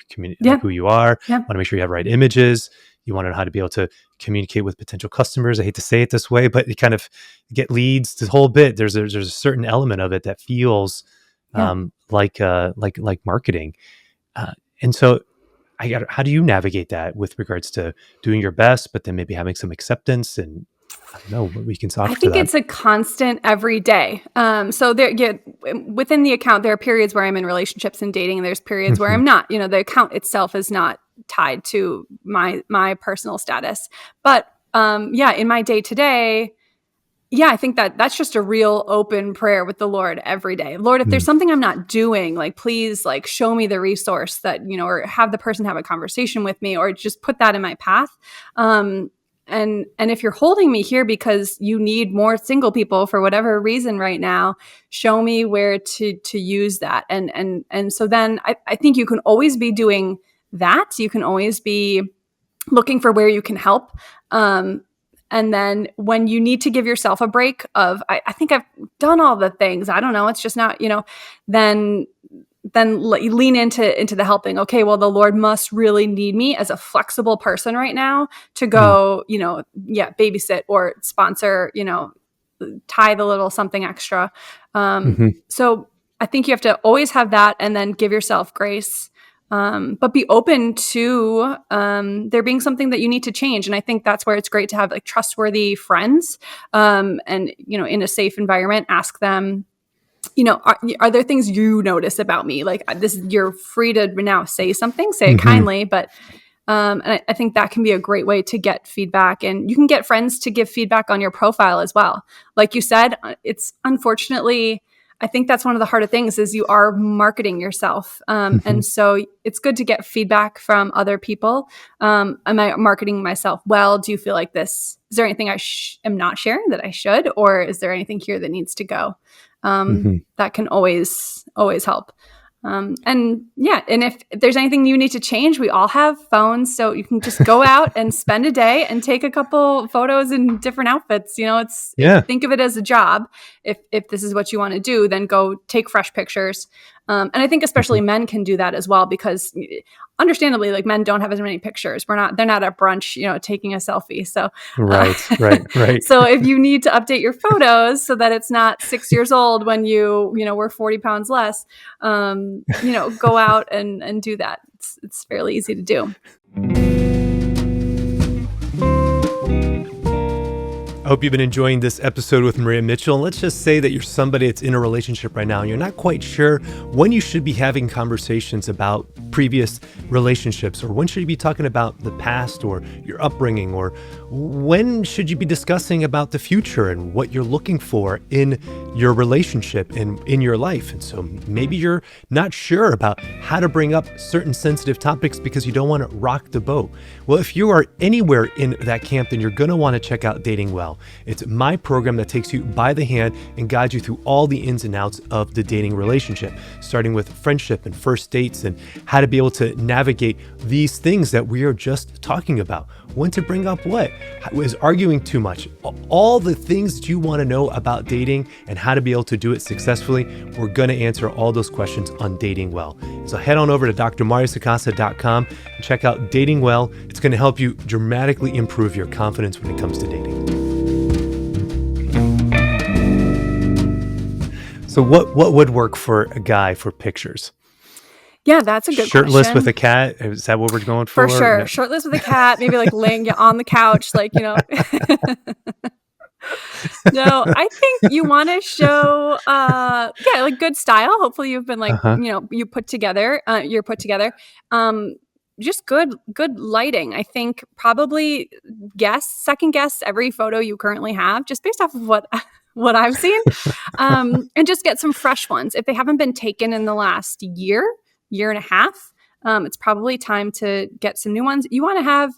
like who you are. Want to make sure you have right images. You want to know how to be able to communicate with potential customers. I hate to say it this way, but you kind of get leads. The whole bit. There's a certain element of it that feels like marketing. And so how do you navigate that with regards to doing your best, but then maybe having some acceptance? And I don't know, we can talk.
I think it's a constant every day. So within the account, there are periods where I'm in relationships and dating, and there's periods where I'm not. The account itself is not tied to my personal status. But in my day to day, I think that's just a real open prayer with the Lord every day. Lord, if there's something I'm not doing, like, please, like, show me the resource that, or have the person have a conversation with me, or just put that in my path. and if you're holding me here because you need more single people for whatever reason right now, show me where to use that. And so then I think you can always be doing that. You can always be looking for where you can help. And then when you need to give yourself a break of, I think I've done all the things, I don't know, it's just not, then lean into the helping. Okay, well, the Lord must really need me as a flexible person right now to go, babysit or sponsor, tithe a little something extra. So I think you have to always have that, and then give yourself grace. But be open to there being something that you need to change. And I think that's where it's great to have like trustworthy friends, and, in a safe environment, ask them, are there things you notice about me? Like this, you're free to now say something, say it kindly, but and I think that can be a great way to get feedback. And you can get friends to give feedback on your profile as well. Like you said, it's unfortunately, I think that's one of the harder things is you are marketing yourself. And so it's good to get feedback from other people. Am I marketing myself well? Do you feel like this? Is there anything I am not sharing that I should? Or is there anything here that needs to go? That can always help. And if there's anything you need to change, we all have phones, so you can just go out and spend a day and take a couple photos in different outfits. Think of it as a job. If this is what you want to do, then go take fresh pictures. And I think especially men can do that as well, because understandably, like, men don't have as many pictures. They're not at brunch, taking a selfie. So
right.
So if you need to update your photos so that it's not 6 years old when you were 40 pounds less, go out and do that. It's fairly easy to do.
I hope you've been enjoying this episode with Maria Mitchell. Let's just say that you're somebody that's in a relationship right now and you're not quite sure when you should be having conversations about previous relationships, or when should you be talking about the past or your upbringing, or when should you be discussing about the future and what you're looking for in your relationship and in your life. And so maybe you're not sure about how to bring up certain sensitive topics because you don't want to rock the boat. Well, if you are anywhere in that camp, then you're going to want to check out Dating Well. It's my program that takes you by the hand and guides you through all the ins and outs of the dating relationship, starting with friendship and first dates and how to be able to navigate these things that we are just talking about. When to bring up what? Is arguing too much? All the things that you want to know about dating and how to be able to do it successfully, we're going to answer all those questions on Dating Well. So head on over to drmariosacasa.com and check out Dating Well. It's going to help you dramatically improve your confidence when it comes to dating. So what would work for a guy for pictures?
Yeah, that's a good
Shirtless
question.
with a cat? Is that what we're going for?
For sure.
No.
Shirtless with a cat, maybe like laying on the couch, No, I think you want to show, like good style. Hopefully you've been you're put together. Just good lighting. I think probably second guess every photo you currently have, just based off of what I've seen, and just get some fresh ones. If they haven't been taken in the last year and a half, it's probably time to get some new ones. You want to have,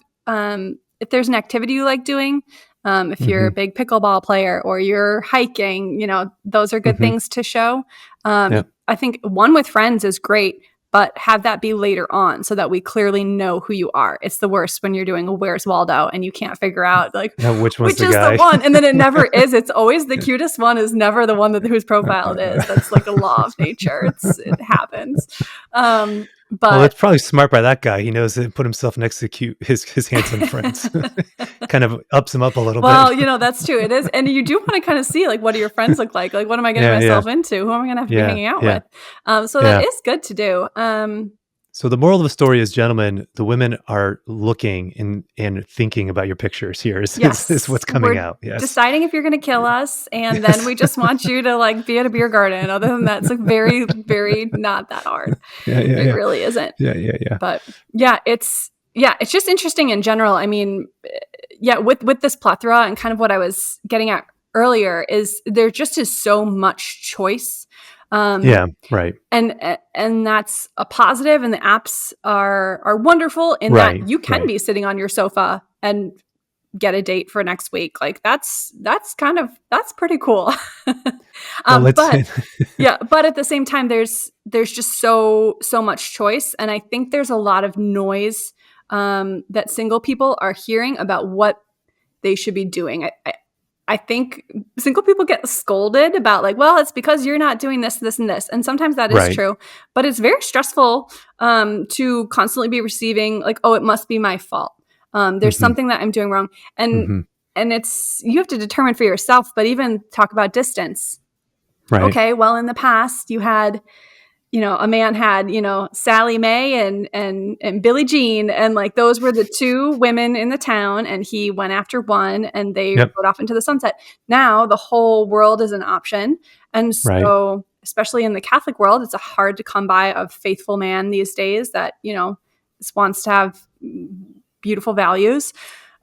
if there's an activity you like doing, if you're a big pickleball player or you're hiking, those are good things to show. I think one with friends is great, but have that be later on so that we clearly know who you are. It's the worst when you're doing a Where's Waldo and you can't figure out
which
is
the
one. And then it never is. It's always the cutest one is never the one whose profile it is. That's like a law of nature. It happens. But
that's probably smart by that guy. He knows to put himself next to his handsome friends. Kind of ups him up a little bit.
Well, that's true. It is. And you do want to kind of see what do your friends look like? Like, what am I getting myself into? Who am I going to have to be hanging out with? So that is good to do.
So the moral of the story is, gentlemen, the women are looking and thinking about your pictures here. Is what's coming out. Yes.
Deciding if you're going to kill us, and then we just want you to be at a beer garden. Other than that, it's very, very not that hard. It really isn't.
Yeah.
But it's just interesting in general. I mean, with this plethora and kind of what I was getting at earlier is there just is so much choice.
Right.
And that's a positive, and the apps are wonderful in that you can be sitting on your sofa and get a date for next week. Like that's pretty cool.
Well,
But yeah, but at the same time, there's just so much choice, and I think there's a lot of noise that single people are hearing about what they should be doing. I think single people get scolded about like, well, it's because you're not doing this, this, and this. And sometimes that is
right.
true, but it's very stressful to constantly be receiving like, oh, it must be my fault. There's something that I'm doing wrong. And it's, you have to determine for yourself, but even talk about distance.
Right.
Okay, well, in the past you had, a man had, Sally Mae and Billie Jean, and like those were the two women in the town, and he went after one, and they rode off into the sunset. Now the whole world is an option, and so especially in the Catholic world, it's hard to come by a faithful man these days that just wants to have beautiful values,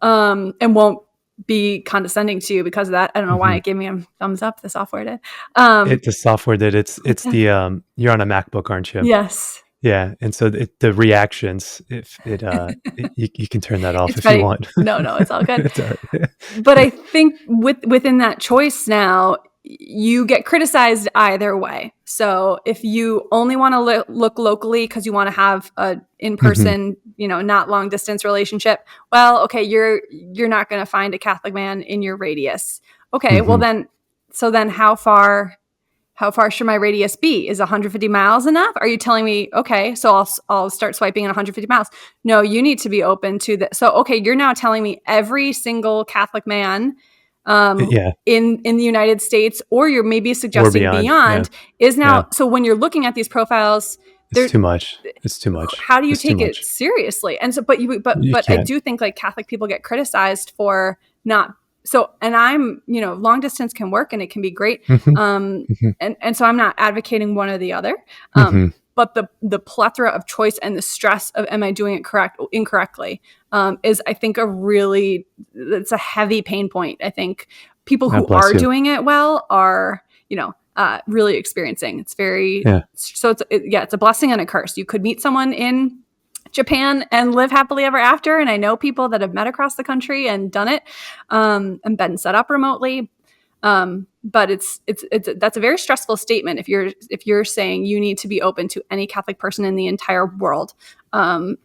and won't be condescending to you because of that. I don't know why it gave me a thumbs up. The software did.
The software did. It's the you're on a MacBook, aren't you?
Yes.
Yeah, and so the reactions, if you can turn that off if
funny.
you want.
No, it's all good.
It's all right.
But I think within that choice now, you get criticized either way. So if you only want to look locally because you want to have a in-person, not long distance relationship, well, okay, you're not going to find a Catholic man in your radius. Okay, well then how far should my radius be? Is 150 miles enough? Are you telling me, okay, so I'll start swiping in 150 miles? No, you need to be open to that. So, okay, you're now telling me every single Catholic man in the United States, or you're maybe suggesting beyond is now. So when you're looking at these profiles,
it's too much. It's too much.
How do you take it seriously? And so, but I do think like Catholic people get criticized for not. So, and I'm, long distance can work and it can be great. And so I'm not advocating one or the other. But the plethora of choice and the stress of, am I doing it incorrectly, is I think it's a heavy pain point. I think people who are doing it well are, really experiencing. It's very, so it's a blessing and a curse. You could meet someone in Japan and live happily ever after. And I know people that have met across the country and done it, and been set up remotely. But that's a very stressful statement if you're saying you need to be open to any Catholic person in the entire world. And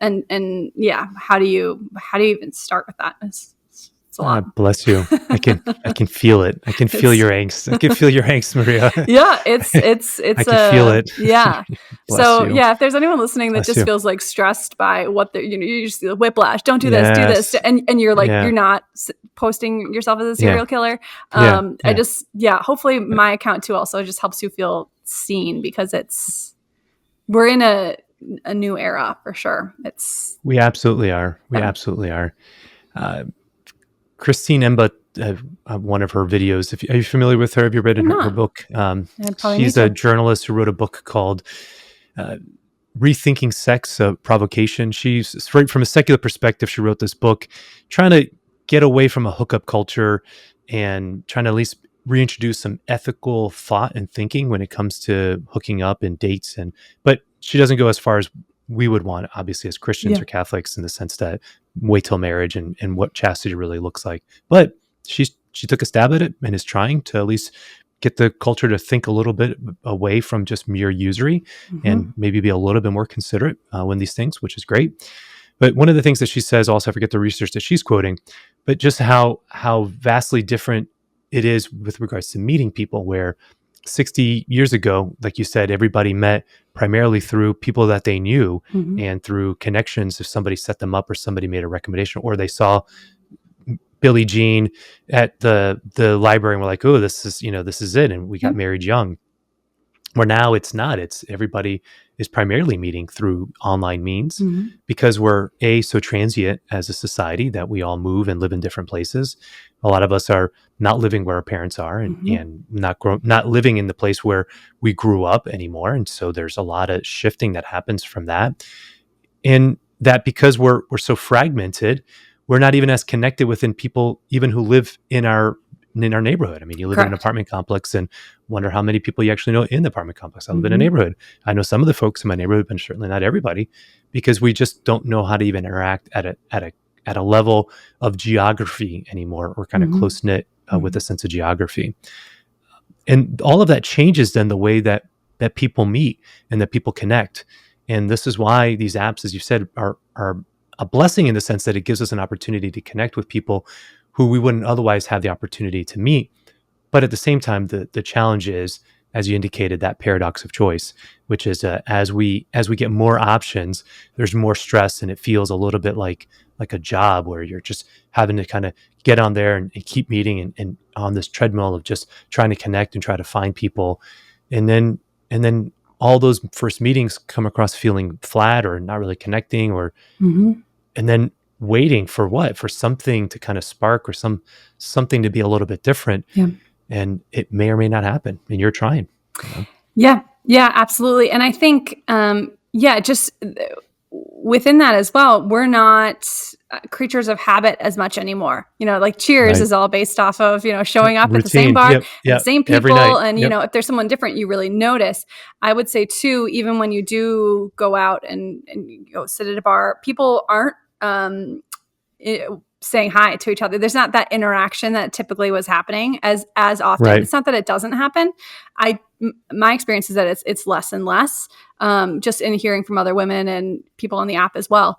how do you even start with that? It's a lot.
Bless you. I can feel it. I can feel your angst. I can feel your angst, Maria.
Yeah, it's
I can feel it.
Yeah.
So you.
Yeah, if there's anyone listening that just feels like stressed by what they're, you just feel whiplash. Don't do this, do this, and you're like you're not posting yourself as a serial killer. I just hopefully my account too also just helps you feel seen, because we're in a new era for sure.
We absolutely are. We absolutely are. Christine Emba, one of her videos. Are you familiar with her? Have you read her book? She's a journalist who wrote a book called Rethinking Sex, a Provocation. She's from a secular perspective. She wrote this book trying to get away from a hookup culture and trying to at least reintroduce some ethical thought and thinking when it comes to hooking up and dates. But she doesn't go as far as we would want, obviously, as Christians or Catholics, in the sense that wait till marriage and what chastity really looks like. But she took a stab at it and is trying to at least get the culture to think a little bit away from just mere usury and maybe be a little bit more considerate when these things, which is great. But one of the things that she says, also, I forget the research that she's quoting, but just how vastly different it is with regards to meeting people, where 60 years ago, like you said, everybody met primarily through people that they knew and through connections. If somebody set them up or somebody made a recommendation, or they saw Billie Jean at the library and were like, oh, this is it. And we got married young. Where now it's not. It's everybody is primarily meeting through online means because we're so transient as a society that we all move and live in different places. A lot of us are not living where our parents are and not living in the place where we grew up anymore. And so there's a lot of shifting that happens from that. And that because we're so fragmented, we're not even as connected within people even who live in our neighborhood. I mean, you live in an apartment complex and wonder how many people you actually know in the apartment complex. I live in a neighborhood. I know some of the folks in my neighborhood, but certainly not everybody, because we just don't know how to even interact at at a level of geography anymore. We're kind of close knit with a sense of geography. And all of that changes then the way that people meet and that people connect. And this is why these apps, as you said, are a blessing in the sense that it gives us an opportunity to connect with people who we wouldn't otherwise have the opportunity to meet. But at the same time, the challenge is, as you indicated, that paradox of choice, which is as we get more options, there's more stress, and it feels a little bit like a job where you're just having to kind of get on there and keep meeting and on this treadmill of just trying to connect and try to find people, and then all those first meetings come across feeling flat or not really connecting, or and then waiting for what? For something to kind of spark, or something to be a little bit different.
Yeah.
And it may or may not happen, and you're trying.
Yeah, absolutely. And I think, just within that as well, we're not creatures of habit as much anymore. Like Cheers is all based off of, showing up at the same bar, and the same people. And, if there's someone different, you really notice. I would say too, even when you do go out and sit at a bar, people aren't, saying hi to each other. There's not that interaction that typically was happening as often. Right. It's not that it doesn't happen. My experience is that it's less and less, just in hearing from other women and people on the app as well.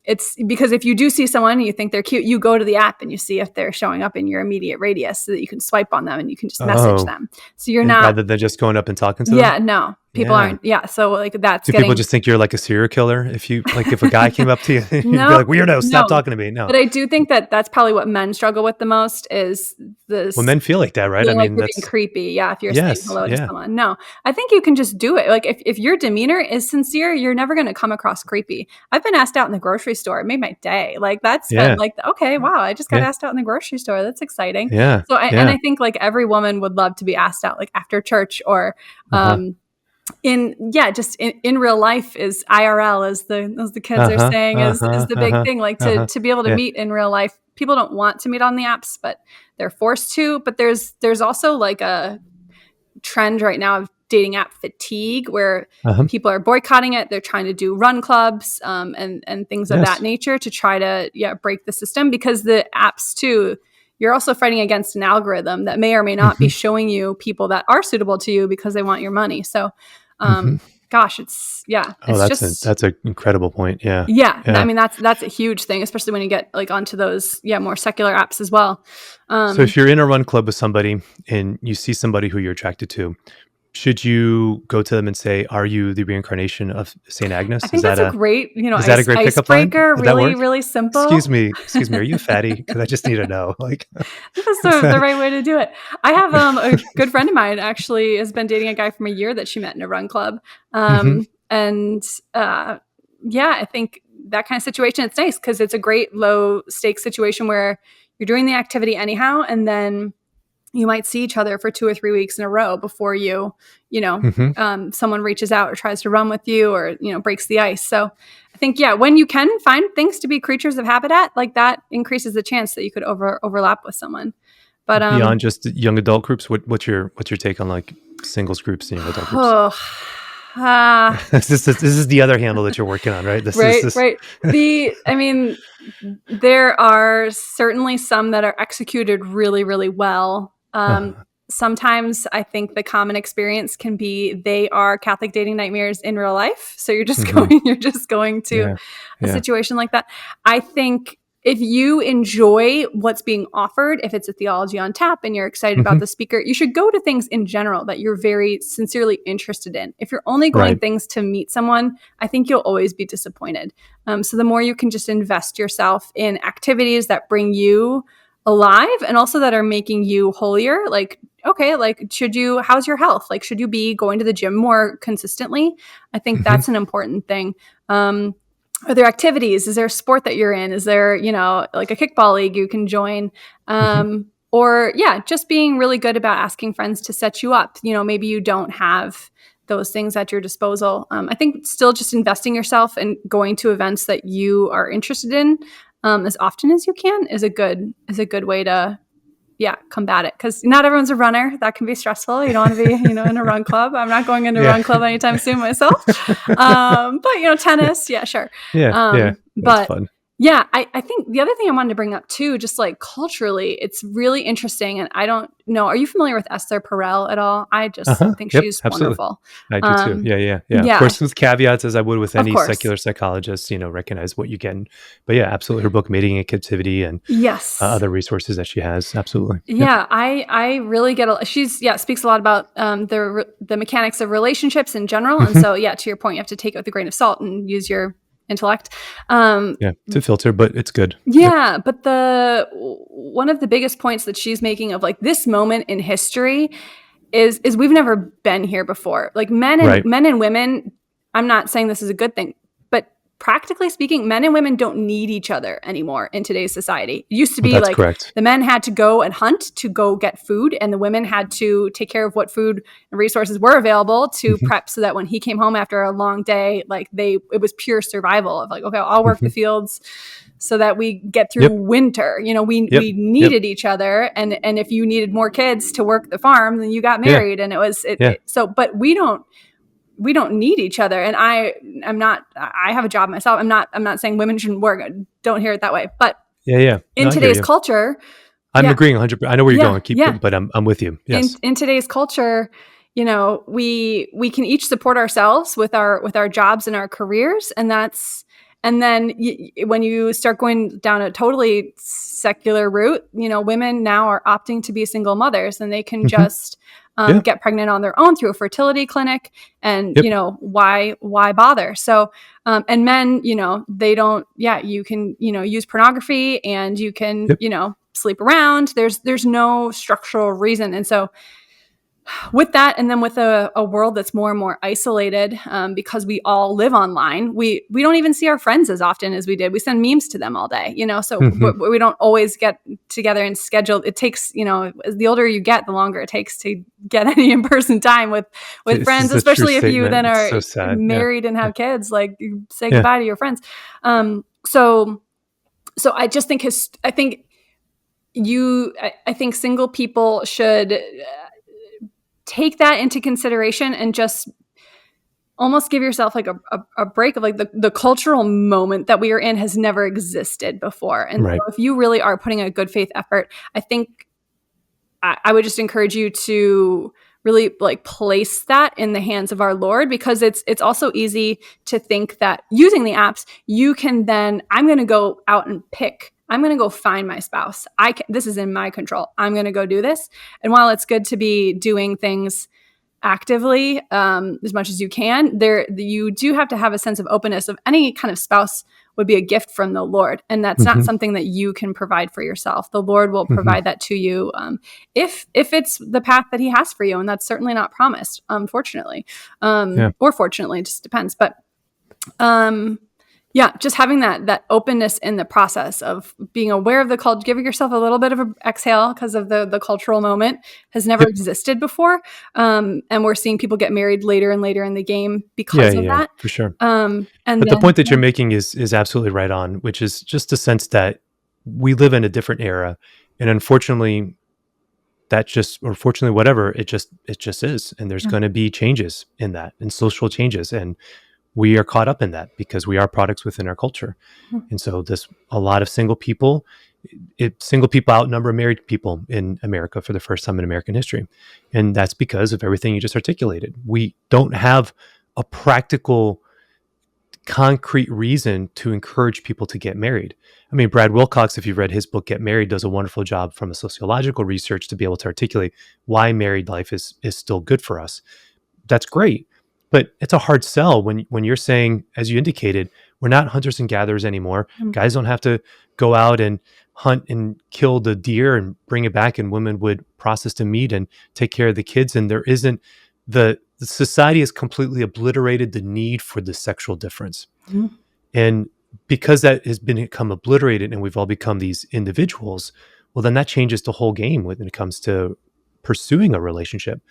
It's because if you do see someone and you think they're cute, you go to the app and you see if they're showing up in your immediate radius so that you can swipe on them and you can just message them. So you're not,
rather than just going up and talking to them.
Yeah, no. People aren't. Yeah. So that's
people just think you're like a serial killer? If if a guy came up to you, you'd be like, weirdo, stop talking to me. No.
But I do think that that's probably what men struggle with the most is this.
Well, men feel like that, right? I mean,
that's being creepy. Yeah. If you're saying hello to someone. No, I think you can just do it. Like if your demeanor is sincere, you're never going to come across creepy. I've been asked out in the grocery store. It made my day. Like that's been like, okay, wow. I just got asked out in the grocery store. That's exciting.
Yeah.
So and I think like every woman would love to be asked out like after church or, in real life is IRL as the kids are saying is the big thing, like to be able to meet in real life. People don't want to meet on the apps, but they're forced to. But there's also like a trend right now of dating app fatigue where people are boycotting it. They're trying to do run clubs and things of that nature to try to break the system, because the apps too, you're also fighting against an algorithm that may or may not be showing you people that are suitable to you because they want your money. So, gosh, it's
that's an incredible point. Yeah.
I mean, that's a huge thing, especially when you get like onto those, more secular apps as well.
So if you're in a run club with somebody and you see somebody who you're attracted to, should you go to them and say, "Are you the reincarnation of Saint Agnes?"
I think that's a great,
is that a great pickup line?
Really, really simple.
Excuse me. Are you fatty? Because I just need to know. Like,
that's the right way to do it. I have a good friend of mine actually has been dating a guy from a year that she met in a run club, and I think that kind of situation, it's nice because it's a great low stakes situation where you're doing the activity anyhow, and then you might see each other for 2 or 3 weeks in a row before someone reaches out or tries to run with you or, breaks the ice. So I think, when you can find things to be creatures of habitat, like that increases the chance that you could overlap with someone. But
beyond just young adult groups, what's your take on like singles groups and young adult groups? This is the other handle that you're working on, right?
Right. There are certainly some that are executed really, really well. Sometimes I think the common experience can be they are Catholic dating nightmares in real life. So you're just going to a situation like that. I think if you enjoy what's being offered, if it's a theology on tap and you're excited about the speaker, you should go to things in general that you're very sincerely interested in. If you're only going things to meet someone, I think you'll always be disappointed. So the more you can just invest yourself in activities that bring you alive and also that are making you holier, like, okay, like how's your health? Like, should you be going to the gym more consistently? I think that's an important thing. Are there activities? Is there a sport that you're in? Is there, like a kickball league you can join? Or just being really good about asking friends to set you up. Maybe you don't have those things at your disposal. I think still just investing yourself and going to events that you are interested in as often as you can is a good way to combat it, because not everyone's a runner. That can be stressful. You don't want to be in a run club. I'm not going into a run club anytime soon myself. But tennis, sure.
That's
but
fun.
Yeah, I think the other thing I wanted to bring up too, just like culturally, it's really interesting. And I don't know, are you familiar with Esther Perel at all? I just
Uh-huh.
think
Yep,
she's
absolutely.
wonderful.
I do too.
Um,
Yeah. Of
yeah,
course, with caveats, as I would with
of
any
course.
secular psychologist, recognize what you get. But yeah, absolutely. Her book, Mating in Captivity, and
Yes.
other resources that she has. Absolutely. Yep.
Yeah, I really get she's speaks a lot about the mechanics of relationships in general, and
Mhm.
so to your point, you have to take it with a grain of salt and use your intellect. Um,
Yeah, to filter, but it's good. Yep.
yeah, but the one of the biggest points that she's making of like this moment in history is we've never been here before. Like
Right.
men and women, I'm not saying this is a good thing, but practically speaking, men and women don't need each other anymore in today's society. It used to be
That's
like
correct.
the men had to go and hunt to go get food, and the women had to take care of what food and resources were available to
Mhm.
prep so that when he came home after a long day, like it was pure survival of like, okay, I'll work the
Mhm.
fields so that we get through
Yep.
winter.
Yep.
We
Yep.
needed each other, and if you needed more kids to work the farm, then you got
Yeah.
married, and it was
Yeah.
so. But we don't need each other. And I'm not. I have a job myself. I'm not saying women shouldn't work. Don't hear it that way. But
Yeah. No,
in
I hear
today's
you.
culture,
I'm
yeah,
agreeing 100%. I know where you're
yeah,
going. Keep
yeah.
going, but I'm with you. Yes.
In today's culture, we can each support ourselves with our jobs and our careers, and that's and then when you start going down a totally secular route, women now are opting to be single mothers, and they can
Mhm.
just
Yeah.
get pregnant on their own through a fertility clinic, and
Yep.
why bother? So and men, they don't. Yeah, you can use pornography, and you can
Yep.
sleep around. There's no structural reason, and so with that, and then with a world that's more and more isolated, because we all live online, we don't even see our friends as often as we did. We send memes to them all day, so
Mhm.
we don't always get together and schedule. It takes, as the older you get, the longer it takes to get any in-person time with
This
friends,
is a true
especially if you
statement.
then
It's
are
so sad. Yeah.
married and
Yeah.
have kids. Like, you say
Yeah.
goodbye to your friends. So I just think I think I think single people should take that into consideration and just almost give yourself like a break of like the cultural moment that we are in has never existed before. And
Right.
so if you really are putting a good faith effort, I think I would just encourage you to really like place that in the hands of our Lord, because it's also easy to think that using the apps, you can then I'm going to go out and I'm going to go find my spouse. This is in my control. I'm going to go do this. And while it's good to be doing things actively as much as you can, you do have to have a sense of openness. Of any kind of spouse would be a gift from the Lord, and that's not
Mhm.
something that you can provide for yourself. The Lord will
Mhm.
provide that to you, if it's the path that He has for you, and that's certainly not promised, unfortunately,
Yeah.
or fortunately, it just depends. But um, yeah, just having that openness in the process of being aware of the culture, giving yourself a little bit of an exhale because of the cultural moment has never
Yep.
existed before. And we're seeing people get married later and later in the game
Yeah.
because of
Yeah.
that.
For sure.
And
But the
then
point that you're making is absolutely right on, which is just the sense that we live in a different era, and unfortunately, that just or fortunately, whatever, it just is, and there's
yeah.
going to be changes in that, and social changes, and we are caught up in that because we are products within our culture. And so this a lot of single people outnumber married people in America for the first time in American history. And that's because of everything you just articulated. We don't have a practical concrete reason to encourage people to get married. I mean, Brad Wilcox, if you've read his book Get Married, does a wonderful job from a sociological research to be able to articulate why married life is still good for us. That's great. But it's a hard sell when you're saying, as you indicated, we're not hunters and gatherers anymore.
Mm.
Guys don't have to go out and hunt and kill the deer and bring it back, and women would process the meat and take care of the kids. And there isn't the society has completely obliterated the need for the sexual difference.
Mhm.
And because that has become obliterated and we've all become these individuals, well, then that changes the whole game when it comes to pursuing a relationship.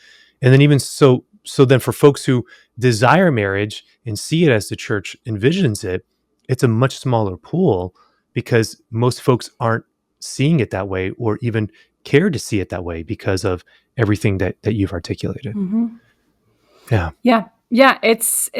And then even so then for folks who desire marriage and see it as the church envisions it, it's a much smaller pool because most folks aren't seeing it that way or even care to see it that way because of everything that you've articulated.
Mhm.
Yeah.
Yeah. Yeah, it's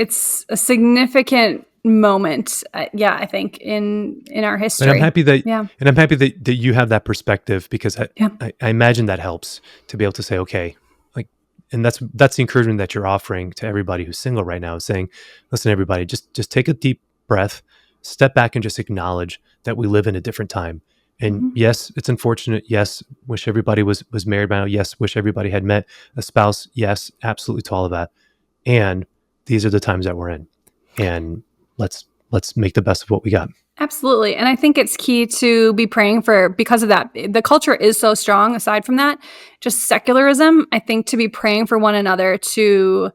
a significant moment. I think in our history.
And I'm happy that
Yeah.
and I'm happy that you have that perspective, because
Yeah.
I imagine that helps to be able to say, okay, like, and that's the encouragement that you're offering to everybody who's single right now, is saying, listen, everybody, just take a deep breath, step back, and just acknowledge that we live in a different time. And
Mhm.
yes, it's unfortunate. Yes, wish everybody was married by now. Yes, wish everybody had met a spouse. Yes, absolutely to all of that. And these are the times that we're in. And let's make the best of what we got.
Absolutely. And I think it's key to be praying for, because of that. The culture is so strong. Aside from that, just secularism, I think to be praying for one another to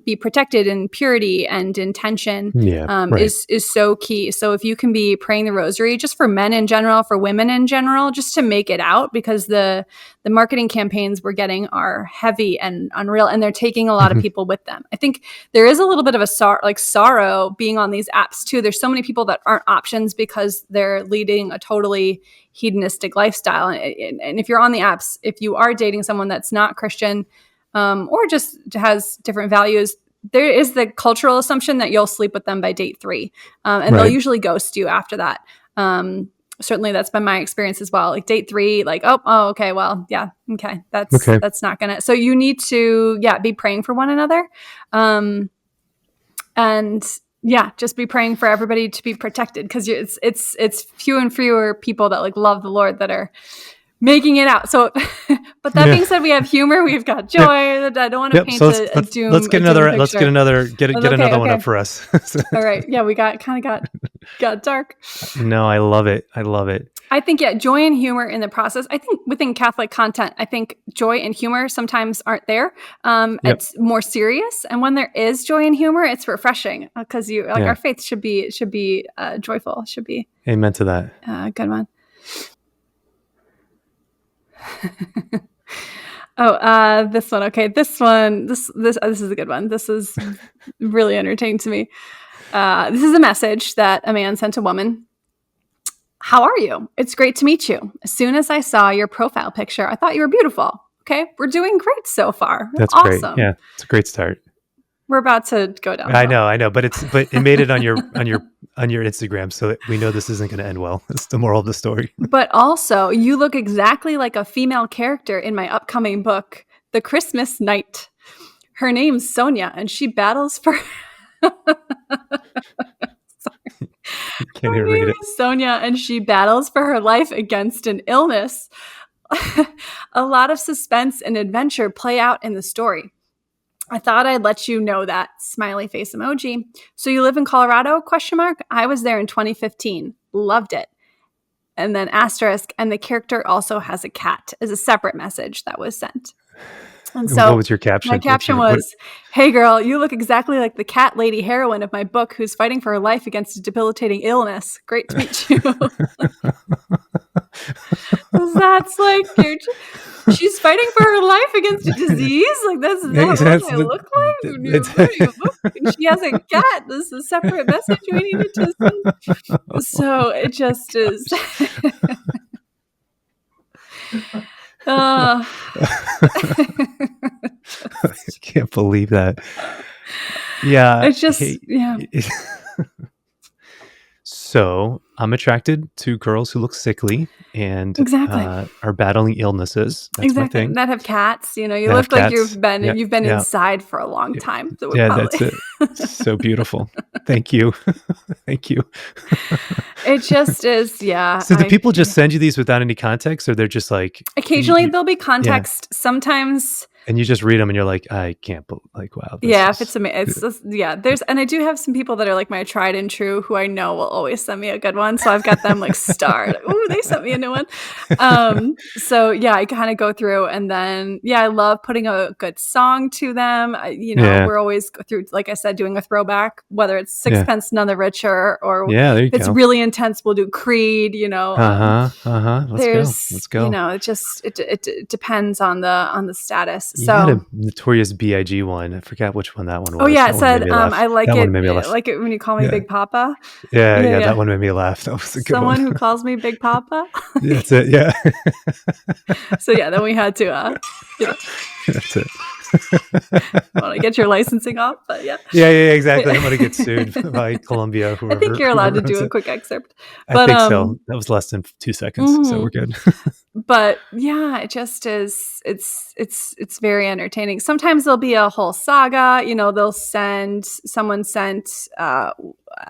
be protected in purity and intention
Yeah, right.
is so key. So if you can be praying the rosary, just for men in general, for women in general, just to make it out, because the marketing campaigns we're getting are heavy and unreal, and they're taking a lot of people with them. I think there is a little bit of a sorrow being on these apps too. There's so many people that aren't options because they're leading a totally hedonistic lifestyle. And if you're on the apps, if you are dating someone that's not Christian, or just has different values, there is the cultural assumption that you'll sleep with them by date 3. And they'll usually ghost you after that. Certainly that's been my experience as well. Like date 3, like, oh, okay, well, yeah, okay. That's not gonna, so you need to, be praying for one another. And just be praying for everybody to be protected, because it's few and fewer people that like love the Lord that are making it out. So, but that being said, we have humor, we've got joy. I don't want to paint a doom.
Let's get another one up for us.
All right. Yeah, we got dark.
No, I love it.
I think, joy and humor in the process. I think within Catholic content, I think joy and humor sometimes aren't there. It's more serious. And when there is joy and humor, it's refreshing, because our faith should be joyful, should be.
Amen to that.
Good one. This one. Okay. This is a good one. This is really entertaining to me. This is a message that a man sent a woman. How are you? It's great to meet you. As soon as I saw your profile picture, I thought you were beautiful. Okay. We're doing great so far.
That's
awesome.
Great. Yeah. It's a great start.
We're about to go down.
I know, but it made it on your Instagram, so we know this isn't going to end well. That's the moral of the story.
But also, you look exactly like a female character in my upcoming book, The Christmas Knight. Her name's Sonia, and she battles for.
Can't even read it.
Sonia, and she battles for her life against an illness. A lot of suspense and adventure play out in the story. I thought I'd let you know that. Smiley face emoji. So you live in Colorado? ? I was there in 2015. Loved it. And then asterisk, and the character also has a cat, as a separate message that was sent. And so
what was your caption?
My caption was, hey girl, you look exactly like the cat lady heroine of my book who's fighting for her life against a debilitating illness. Great to meet you. That's like, she's fighting for her life against a disease? Like, that's what I look like? And she has a cat. This is a separate message we needed to send. So it just is.
I can't believe that. Yeah.
It's just,
So I'm attracted to girls who look sickly and are battling illnesses. That's my thing.
That have cats. You look like you've been inside for a long time. So
that's it. So beautiful. Thank you. Thank you.
It just is.
So do people just send you these without any context, or they're just like
occasionally there'll be context. Sometimes.
And you just read them and you're like, I can't believe, like, wow.
If it's there's, and I do have some people that are like my tried and true who I know will always send me a good one. So I've got them like starred. Ooh, they sent me a new one. So I kind of go through, and then, I love putting a good song to them. We're always through, like I said, doing a throwback, whether it's Sixpence None the Richer or it's really intense. We'll do Creed,
Let's go.
It depends on the status.
You had a Notorious B.I.G. one. I forgot which one that one was.
Oh yeah, it said I like
that
it.
I
like it when you call me Big Papa.
Yeah, that one made me laugh. That was a good
Someone who calls me Big Papa.
That's it. Yeah.
So then we had to.
That's it.
Want to get your licensing off, but yeah.
Yeah, exactly. I'm gonna get sued by Columbia,
I think
whoever
you're allowed to
owns
do a
it.
quick excerpt.
I
But
think so. That was less than 2 seconds, so we're good.
but yeah, it just is it's very entertaining. Sometimes there'll be a whole saga, they'll someone sent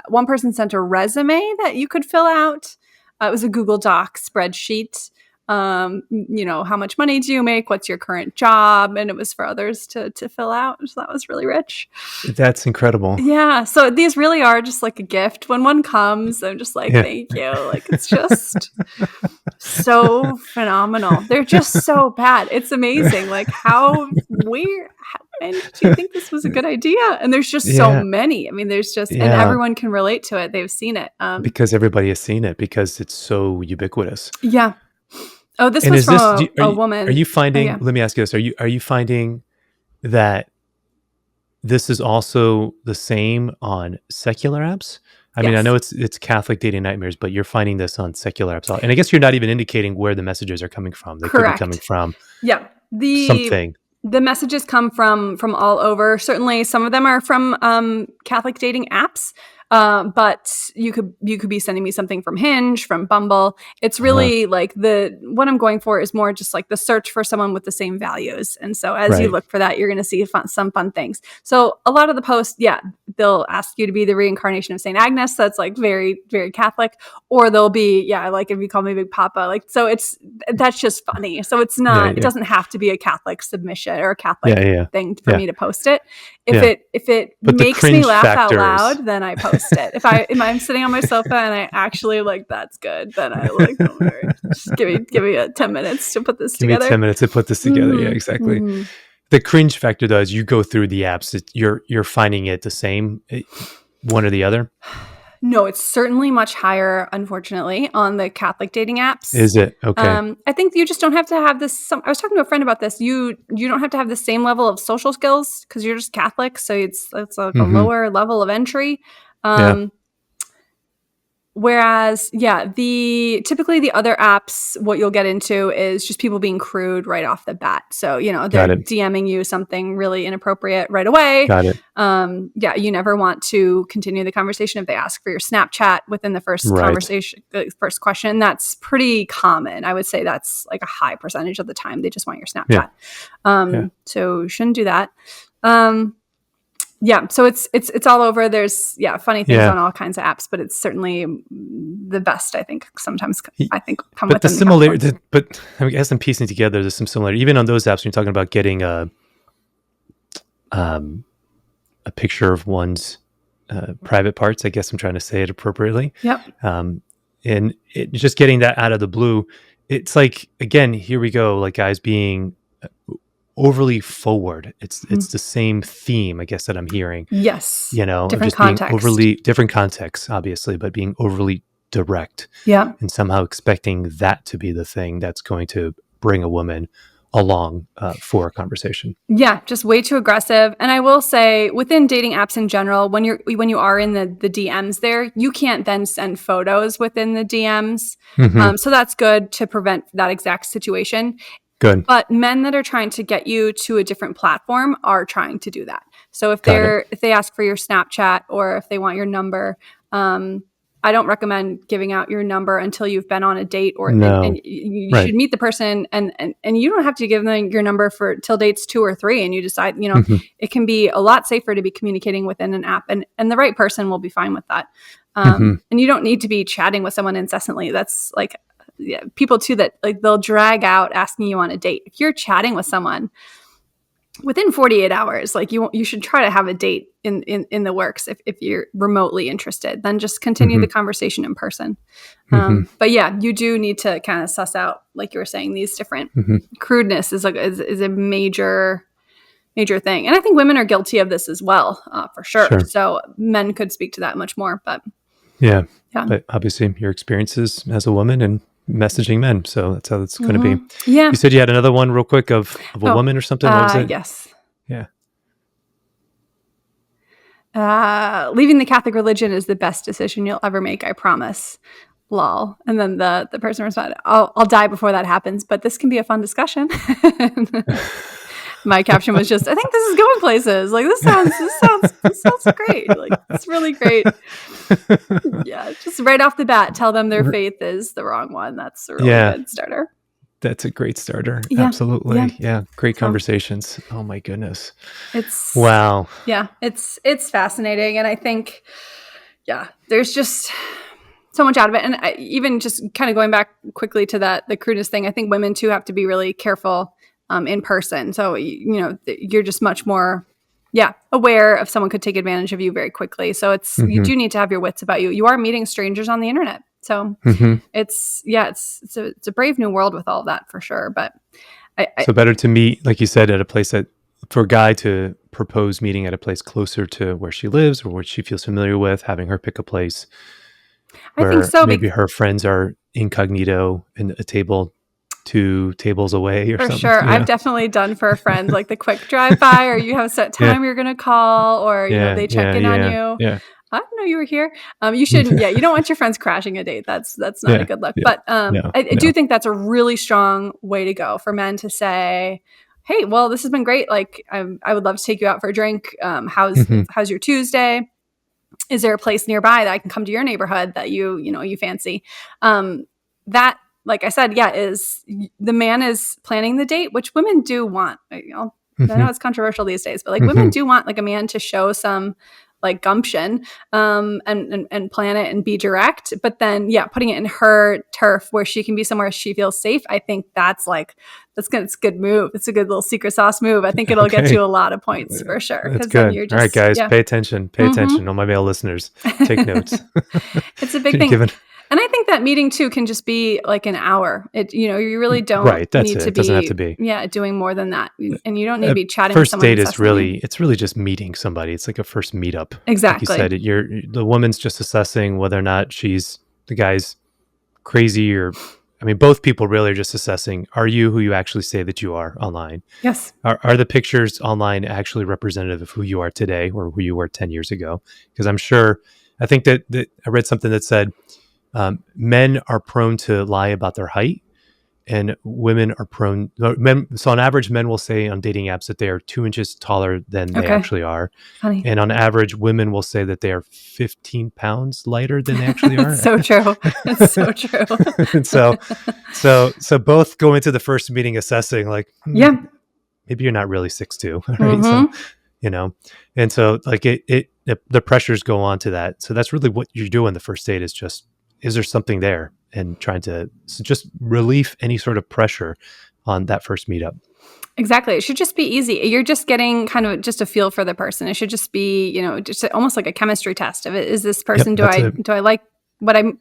one person sent a resume that you could fill out. It was a Google Doc spreadsheet. How much money do you make? What's your current job? And it was for others to fill out. So that was really rich.
That's incredible.
Yeah. So these really are just like a gift. When one comes, I'm just like, thank you. Like, it's just so phenomenal. They're just so bad. It's amazing. Like, how weird. And do you think this was a good idea? And there's just so many. I mean, there's just, and everyone can relate to it. They've seen it.
Because everybody has seen it, because it's so ubiquitous.
Yeah. Oh, this was from a woman.
Are you finding, let me ask you this, are you finding that this is also the same on secular apps? I mean, I know it's Catholic dating nightmares, but you're finding this on secular apps. And I guess you're not even indicating where the messages are coming from. They could be coming from something.
The messages come from all over. Certainly, some of them are from Catholic dating apps. But you could be sending me something from Hinge, from Bumble. It's really like what I'm going for is more just like the search for someone with the same values. And so as you look for that, you're going to see some fun things. So a lot of the posts, they'll ask you to be the reincarnation of St. Agnes. That's like very, very Catholic. Or they'll be, like if you call me Big Papa, like, so that's just funny. So it's not, it doesn't have to be a Catholic submission or a Catholic thing for me to post it. If it makes me laugh out loud, then I post it. If I'm sitting on my sofa and I actually like, that's good, then I like, just give me 10 minutes to put this together.
Give me 10 minutes to put this together. Yeah, exactly. The cringe factor though, as you go through the apps, you're finding it the same, one or the other?
No, it's certainly much higher, unfortunately, on the Catholic dating apps.
Is it? Okay.
I think you just don't have to have this. I was talking to a friend about this. You don't have to have the same level of social skills because you're just Catholic. So it's like a lower level of entry. Whereas, typically the other apps, what you'll get into is just people being crude right off the bat. So, they're DMing you something really inappropriate right away.
Got it.
You never want to continue the conversation if they ask for your Snapchat within the first conversation, first question. That's pretty common. I would say that's like a high percentage of the time. They just want your Snapchat. So you shouldn't do that. So it's all over. There's funny things on all kinds of apps, but it's certainly the best. I think sometimes come with
the similarity. But I guess I'm piecing together. There's some similarity even on those apps. When you're talking about getting a picture of one's private parts. I guess I'm trying to say it appropriately.
Yep.
And just getting that out of the blue. It's like, again, here we go. Like guys being overly forward. It's the same theme, I guess, that I'm hearing.
Yes.
Different just
context.
Being different contexts, obviously, but being overly direct.
Yeah.
And somehow expecting that to be the thing that's going to bring a woman along for a conversation. Yeah,
just way too aggressive. And I will say, within dating apps in general, when you are in the DMs there, you can't then send photos within the DMs. So that's good to prevent that exact situation.
Good.
But men that are trying to get you to a different platform are trying to do that. So if they ask for your Snapchat or if they want your number, I don't recommend giving out your number until you've been on a date and you should meet the person and you don't have to give them your number till dates 2 or 3 and you decide, it can be a lot safer to be communicating within an app and the right person will be fine with that. And you don't need to be chatting with someone incessantly. That's like, people too that like they'll drag out asking you on a date. If you're chatting with someone within 48 hours, like you should try to have a date in the works. If you're remotely interested, then just continue the conversation in person. But you do need to kind of suss out, like you were saying, these different crudeness is a major thing. And I think women are guilty of this as well, for sure. So men could speak to that much more, but but obviously your experiences as a woman and messaging men. So that's how it's going to be. Yeah.
You said you had another one real quick of a woman or something. What was it?
Yes.
Yeah.
Leaving the Catholic religion is the best decision you'll ever make. I promise. Lol. And then the person responded, I'll die before that happens, but this can be a fun discussion. My caption was just, I think this is going places. Like this sounds great. Like it's really great. Yeah, just right off the bat, tell them their faith is the wrong one. That's a really good starter.
That's a great starter.
Yeah.
Absolutely. Yeah. Great conversations. Oh my goodness.
Wow. Yeah. It's fascinating. And I think, there's just so much out of it. And even just kind of going back quickly to the crudeness thing, I think women too have to be really careful in person. So, you're just much more, aware of someone could take advantage of you very quickly. So you do need to have your wits about you. You are meeting strangers on the internet. So it's a brave new world with all of that for sure. But
so better to meet, like you said, at a place that for a guy to propose meeting at a place closer to where she lives or what she feels familiar with, having her pick a place where
I think so,
maybe her friends are incognito in a table 2 tables away or something.
For sure. I've definitely done for a friend like the quick drive by, or you have a set time you're going to call, or they check in on you.
Yeah.
I didn't know you were here. You shouldn't. You don't want your friends crashing a date. That's not a good look. But I do think that's a really strong way to go for men to say, "Hey, well, this has been great. Like, I would love to take you out for a drink. How's your Tuesday? Is there a place nearby that I can come to your neighborhood that you fancy?" That, like I said, is the man is planning the date, which women do want. I know it's controversial these days, but like women do want like a man to show some like gumption and plan it and be direct. But then, putting it in her turf where she can be somewhere she feels safe. I think it's a good move. It's a good little secret sauce move. I think it'll get you a lot of points for sure.
That's good. Then all right, guys, pay attention. Pay attention. All my male listeners, take notes.
It's a big thing. And I think that meeting too can just be like an hour. You really don't need to be. It doesn't have to be. Doing more than that, and you don't need to be chatting. First with someone
date it's really just meeting somebody. It's like a first meetup.
Exactly.
Like you said, the woman's just assessing whether or not the guy's crazy, or both people really are just assessing: are you who you actually say that you are online?
Yes.
Are the pictures online actually representative of who you are today or who you were 10 years ago? Because I think that I read something that said. Men are prone to lie about their height, and women are prone. So on average, men will say on dating apps that they are 2 inches taller than they actually are.
Funny.
And on average, women will say that they are 15 pounds lighter than they actually are.
So true. It's so true.
And so both go into the first meeting assessing like, maybe you're not really 6'2", right? So, and so like the pressures go on to that. So that's really what you do on the first date is there something there, and trying to just relieve any sort of pressure on that first meetup.
Exactly. It should just be easy. You're just getting kind of just a feel for the person. It should just be, just almost like a chemistry test of it. Is this person, do I like what I'm,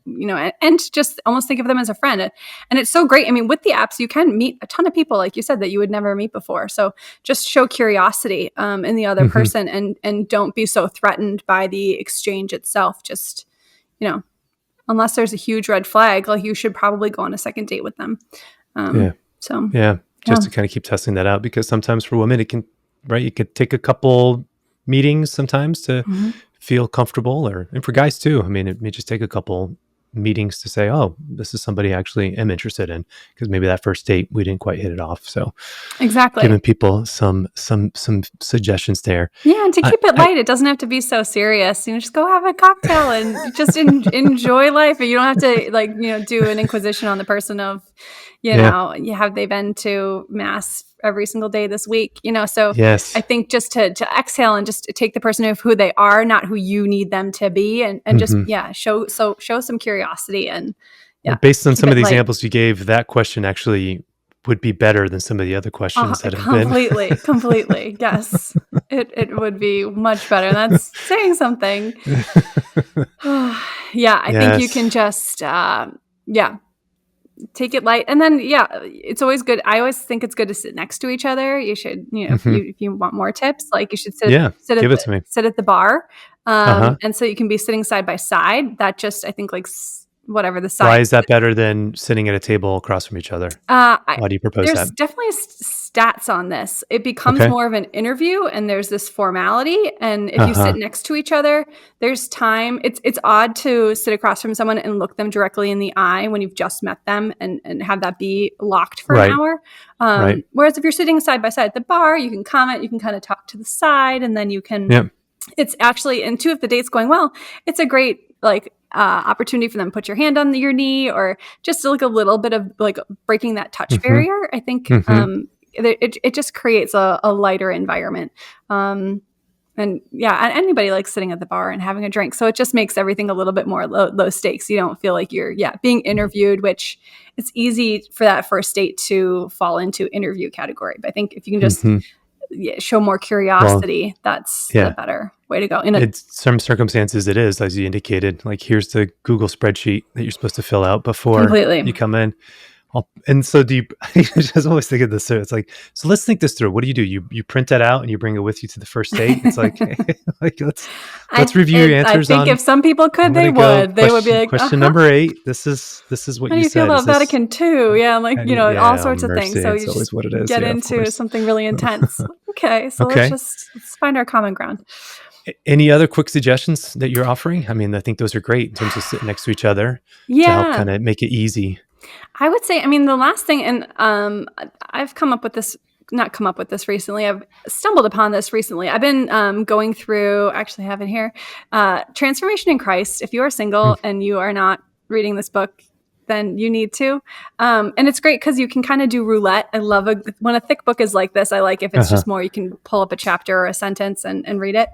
and just almost think of them as a friend. And it's so great. With the apps, you can meet a ton of people, like you said, that you would never meet before. So just show curiosity in the other person, and don't be so threatened by the exchange itself. Just, unless there's a huge red flag, like you should probably go on a second date with them.
Just to kind of keep testing that out, because sometimes for women it could take a couple meetings sometimes to feel comfortable, and for guys too. It may just take a couple meetings to say, oh, this is somebody I actually am interested in, because maybe that first date we didn't quite hit it off. So
exactly,
giving people some suggestions there.
Yeah, and to keep it light, it doesn't have to be so serious. Just go have a cocktail and just enjoy life. And you don't have to do an inquisition on the person of, have they been to mass every single day this week? So
yes.
I think just to exhale and just take the person of who they are, not who you need them to be, and just show some curiosity and
based on some of the examples you gave, that question actually would be better than some of the other questions that have been.
Completely. Yes, it would be much better. That's saying something. I think you can just take it light. And then, it's always good. I always think it's good to sit next to each other. You should, if you want more tips, like you should sit at the bar. And so you can be sitting side by side. That just, I think, like, whatever the
Why
side.
is that better than sitting at a table across from each other? Why do you propose
There's
that?
definitely stats on this. It becomes
Okay.
more of an interview, and there's this formality. And if you sit
Uh-huh.
next to each other, there's time. It's odd to sit across from someone and look them directly in the eye when you've just met them, and have that be locked for an
Right.
hour.
Right.
Whereas if you're sitting side by side at the bar, you can comment, you can kind of talk to the side, and then you can.
Yeah.
It's actually, and two, if the date's going well, it's a great opportunity for them to put your hand on your knee, or just like a little bit of like breaking that touch
Mm-hmm.
barrier. I think
Mm-hmm.
it just creates a lighter environment. And anybody likes sitting at the bar and having a drink. So it just makes everything a little bit more low stakes. You don't feel like you're being interviewed, which it's easy for that first date to fall into interview category. But I think if you can just
Mm-hmm.
show more curiosity, that's the better way to go.
In some circumstances, it is, as you indicated, like here's the Google spreadsheet that you're supposed to fill out before
Completely.
you come in. And so do you, I just always think of this. So it's like, so let's think this through. What do? You print that out and you bring it with you to the first date. It's like, like let's review your answers.
I think if some people could, they would. They would be like,
question number 8. This is what
how do you
said.
feel about Vatican II? Yeah, like all sorts of things. So you
always
just
what it is.
get into something really intense. Okay, so let's find our common ground.
Any other quick suggestions that you're offering? I mean, I think those are great in terms of sitting next to each other to help kind of make it easy.
I would say, I mean, the last thing, and I've not come up with this recently. I've stumbled upon this recently. I've been going through, actually I have it here, Transformation in Christ. If you are single and you are not reading this book, then you need to. And it's great because you can kind of do roulette. I love when a thick book is like this. I like if it's just more, you can pull up a chapter or a sentence and read it.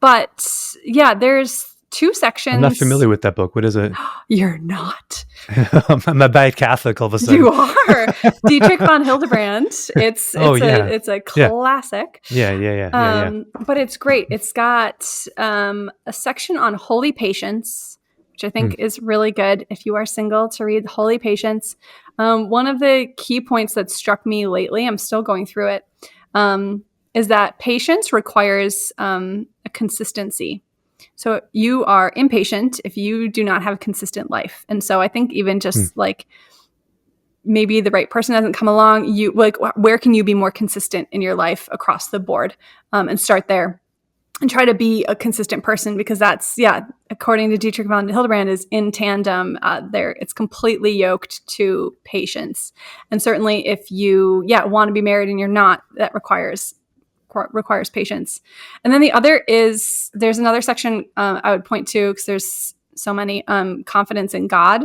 But yeah, there's 2 sections.
I'm not familiar with that book. What is it?
You're not.
I'm a bad Catholic all of a sudden.
You are. Dietrich von Hildebrand. It's a classic.
Yeah.
But it's great. It's got a section on holy patience, which I think is really good if you are single to read Holy Patience. One of the key points that struck me lately, I'm still going through it, is that patience requires a consistency. So you are impatient if you do not have a consistent life. And so I think even just like maybe the right person hasn't come along, you like, where can you be more consistent in your life across the board, and start there and try to be a consistent person, because that's, according to Dietrich von Hildebrand, is in tandem there. It's completely yoked to patience. And certainly if you want to be married and you're not, that requires patience. And then the other is, there's another section I would point to, because there's so many, confidence in God.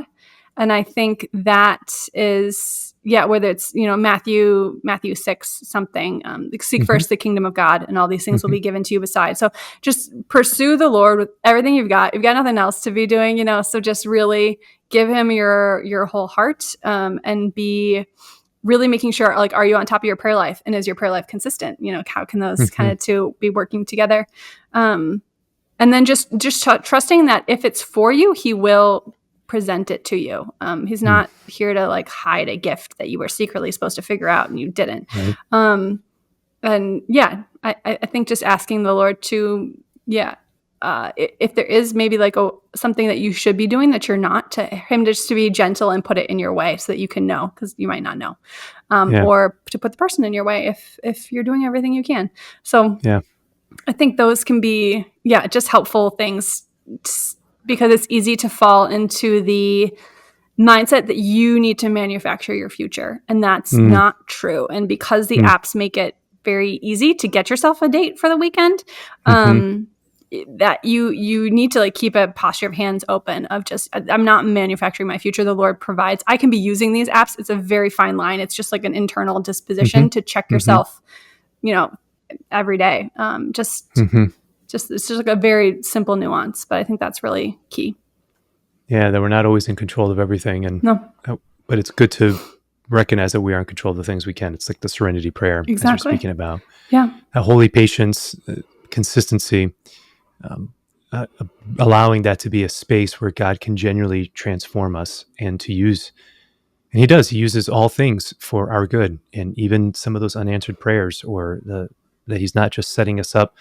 And I think that is, whether it's, Matthew 6 something, seek first the kingdom of God and all these things will be given to you beside. So just pursue the Lord with everything you've got. You've got nothing else to be doing, so just really give him your whole heart, and be really making sure, like, are you on top of your prayer life, and is your prayer life consistent? How can those kind of two be working together? And then just trusting that if it's for you, he will present it to you. He's not here to like hide a gift that you were secretly supposed to figure out and you didn't. Right. And I think just asking the Lord to, if there is maybe like something that you should be doing that you're not, to him just to be gentle and put it in your way so that you can know, because you might not know, or to put the person in your way if you're doing everything you can. So I think those can be, just helpful things, because it's easy to fall into the mindset that you need to manufacture your future. And that's not true. And because the apps make it very easy to get yourself a date for the weekend, that you need to like keep a posture of hands open of just, I'm not manufacturing my future. The Lord provides. I can be using these apps. It's a very fine line. It's just like an internal disposition to check yourself, every day. It's just like a very simple nuance, but I think that's really key.
Yeah, that we're not always in control of everything, but it's good to recognize that we are in control of the things we can. It's like the serenity prayer, as you're speaking about. Yeah, a holy patience, consistency, allowing that to be a space where God can genuinely transform us and to use. And he does. He uses all things for our good, and even some of those unanswered prayers, or that he's not just setting us up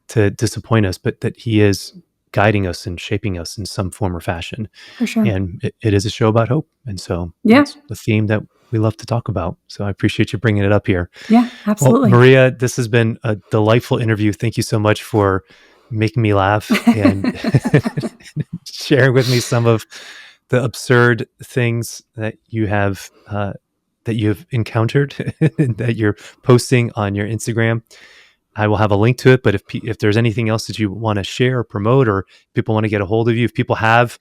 to disappoint us, but that he is guiding us and shaping us in some form or fashion.
For sure.
And it is a show about hope. And so
Yeah.
that's the theme that we love to talk about. So I appreciate you bringing it up here.
Yeah, absolutely.
Well, Maria, this has been a delightful interview. Thank you so much for making me laugh and sharing with me some of the absurd things that you have encountered that you're posting on your Instagram. I will have a link to it, but if there's anything else that you want to share or promote, or people want to get a hold of you, if people have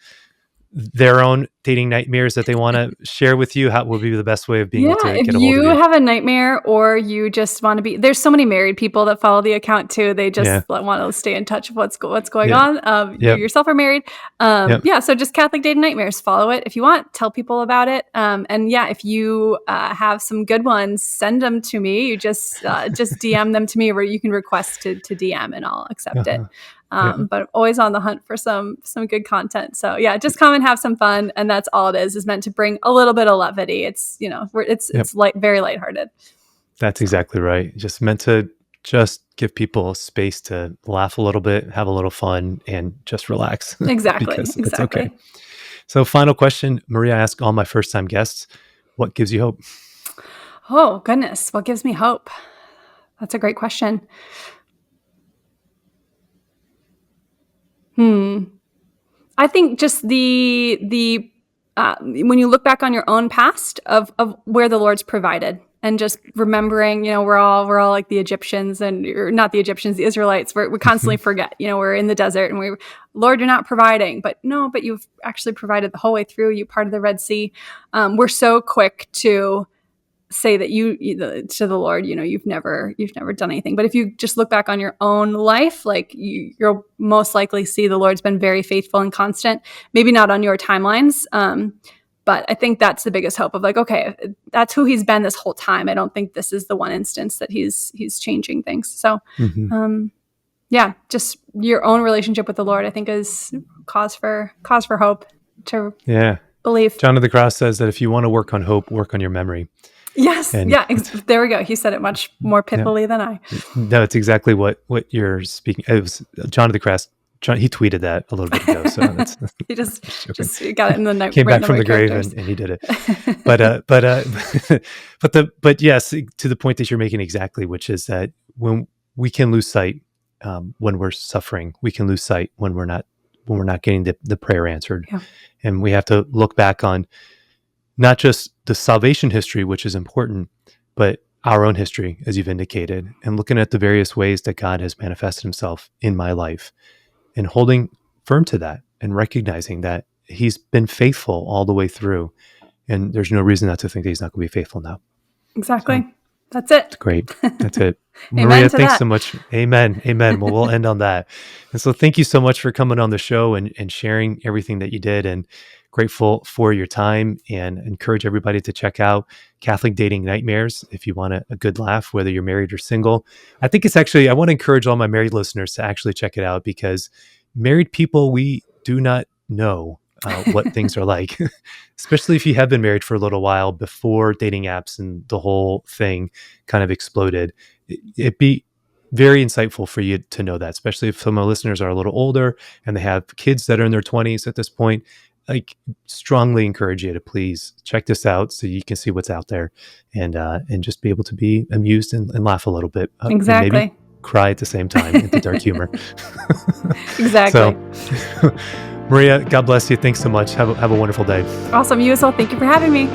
their own dating nightmares that they want to share with you, how would be the best way of being able to
if
get a hold of
you
you?
have a nightmare or you just want to be, there's so many married people that follow the account too. They just want to stay in touch with what's going on. You yourself are married. So just Catholic Dating Nightmares, follow it if you want, tell people about it. If you have some good ones, send them to me. You just DM them to me, or you can request to DM and I'll accept it. But always on the hunt for some good content. So just come and have some fun. And that's all it is meant to bring a little bit of levity. It's, it's very lighthearted.
That's exactly right. Just meant to just give people space to laugh a little bit, have a little fun, and just relax.
Exactly.
Because it's okay. So final question, Maria, I ask all my first time guests, what gives you hope?
Oh goodness. What gives me hope? That's a great question. I think just the when you look back on your own past of where the Lord's provided, and just remembering, we're all like the Egyptians, and not the Egyptians, the Israelites. We constantly forget, we're in the desert and Lord, you're not providing, but you've actually provided the whole way through. You parted the Red Sea. We're so quick to say that to the Lord, you've never done anything. But if you just look back on your own life, like you'll most likely see the Lord's been very faithful and constant, maybe not on your timelines. But I think that's the biggest hope of like, okay, that's who he's been this whole time. I don't think this is the one instance that he's changing things. So, just your own relationship with the Lord, I think, is cause for hope to believe.
John of the Cross says that if you want to work on hope, work on your memory.
Yes. There we go. He said it much more pithily than I.
No, it's exactly what you're speaking. It was John of the Cross. He tweeted that a little bit ago. So that's
he just got it in the night.
Came back from the grave and he did it. But yes, to the point that you're making exactly, which is that when we can lose sight, when we're suffering, we can lose sight when we're not getting the prayer answered, and we have to look back on not just the salvation history, which is important, but our own history, as you've indicated, and looking at the various ways that God has manifested himself in my life and holding firm to that and recognizing that he's been faithful all the way through. And there's no reason not to think that he's not going to be faithful now.
Exactly. So, that's it.
That's great. That's it. Maria, thanks so much. Amen. Well, we'll end on that. And so thank you so much for coming on the show and sharing everything that you did, and grateful for your time, and encourage everybody to check out Catholic Dating Nightmares if you want a good laugh, whether you're married or single. I think I want to encourage all my married listeners to actually check it out, because married people, we do not know what things are like, especially if you have been married for a little while before dating apps and the whole thing kind of exploded. It'd be very insightful for you to know that, especially if some of our listeners are a little older and they have kids that are in their 20s at this point. Like, strongly encourage you to please check this out so you can see what's out there, and just be able to be amused and laugh a little bit.
Exactly.
And maybe cry at the same time into dark humor.
Exactly.
So, Maria, God bless you. Thanks so much. Have a wonderful day.
Awesome. You as well. Thank you for having me.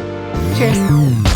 Cheers.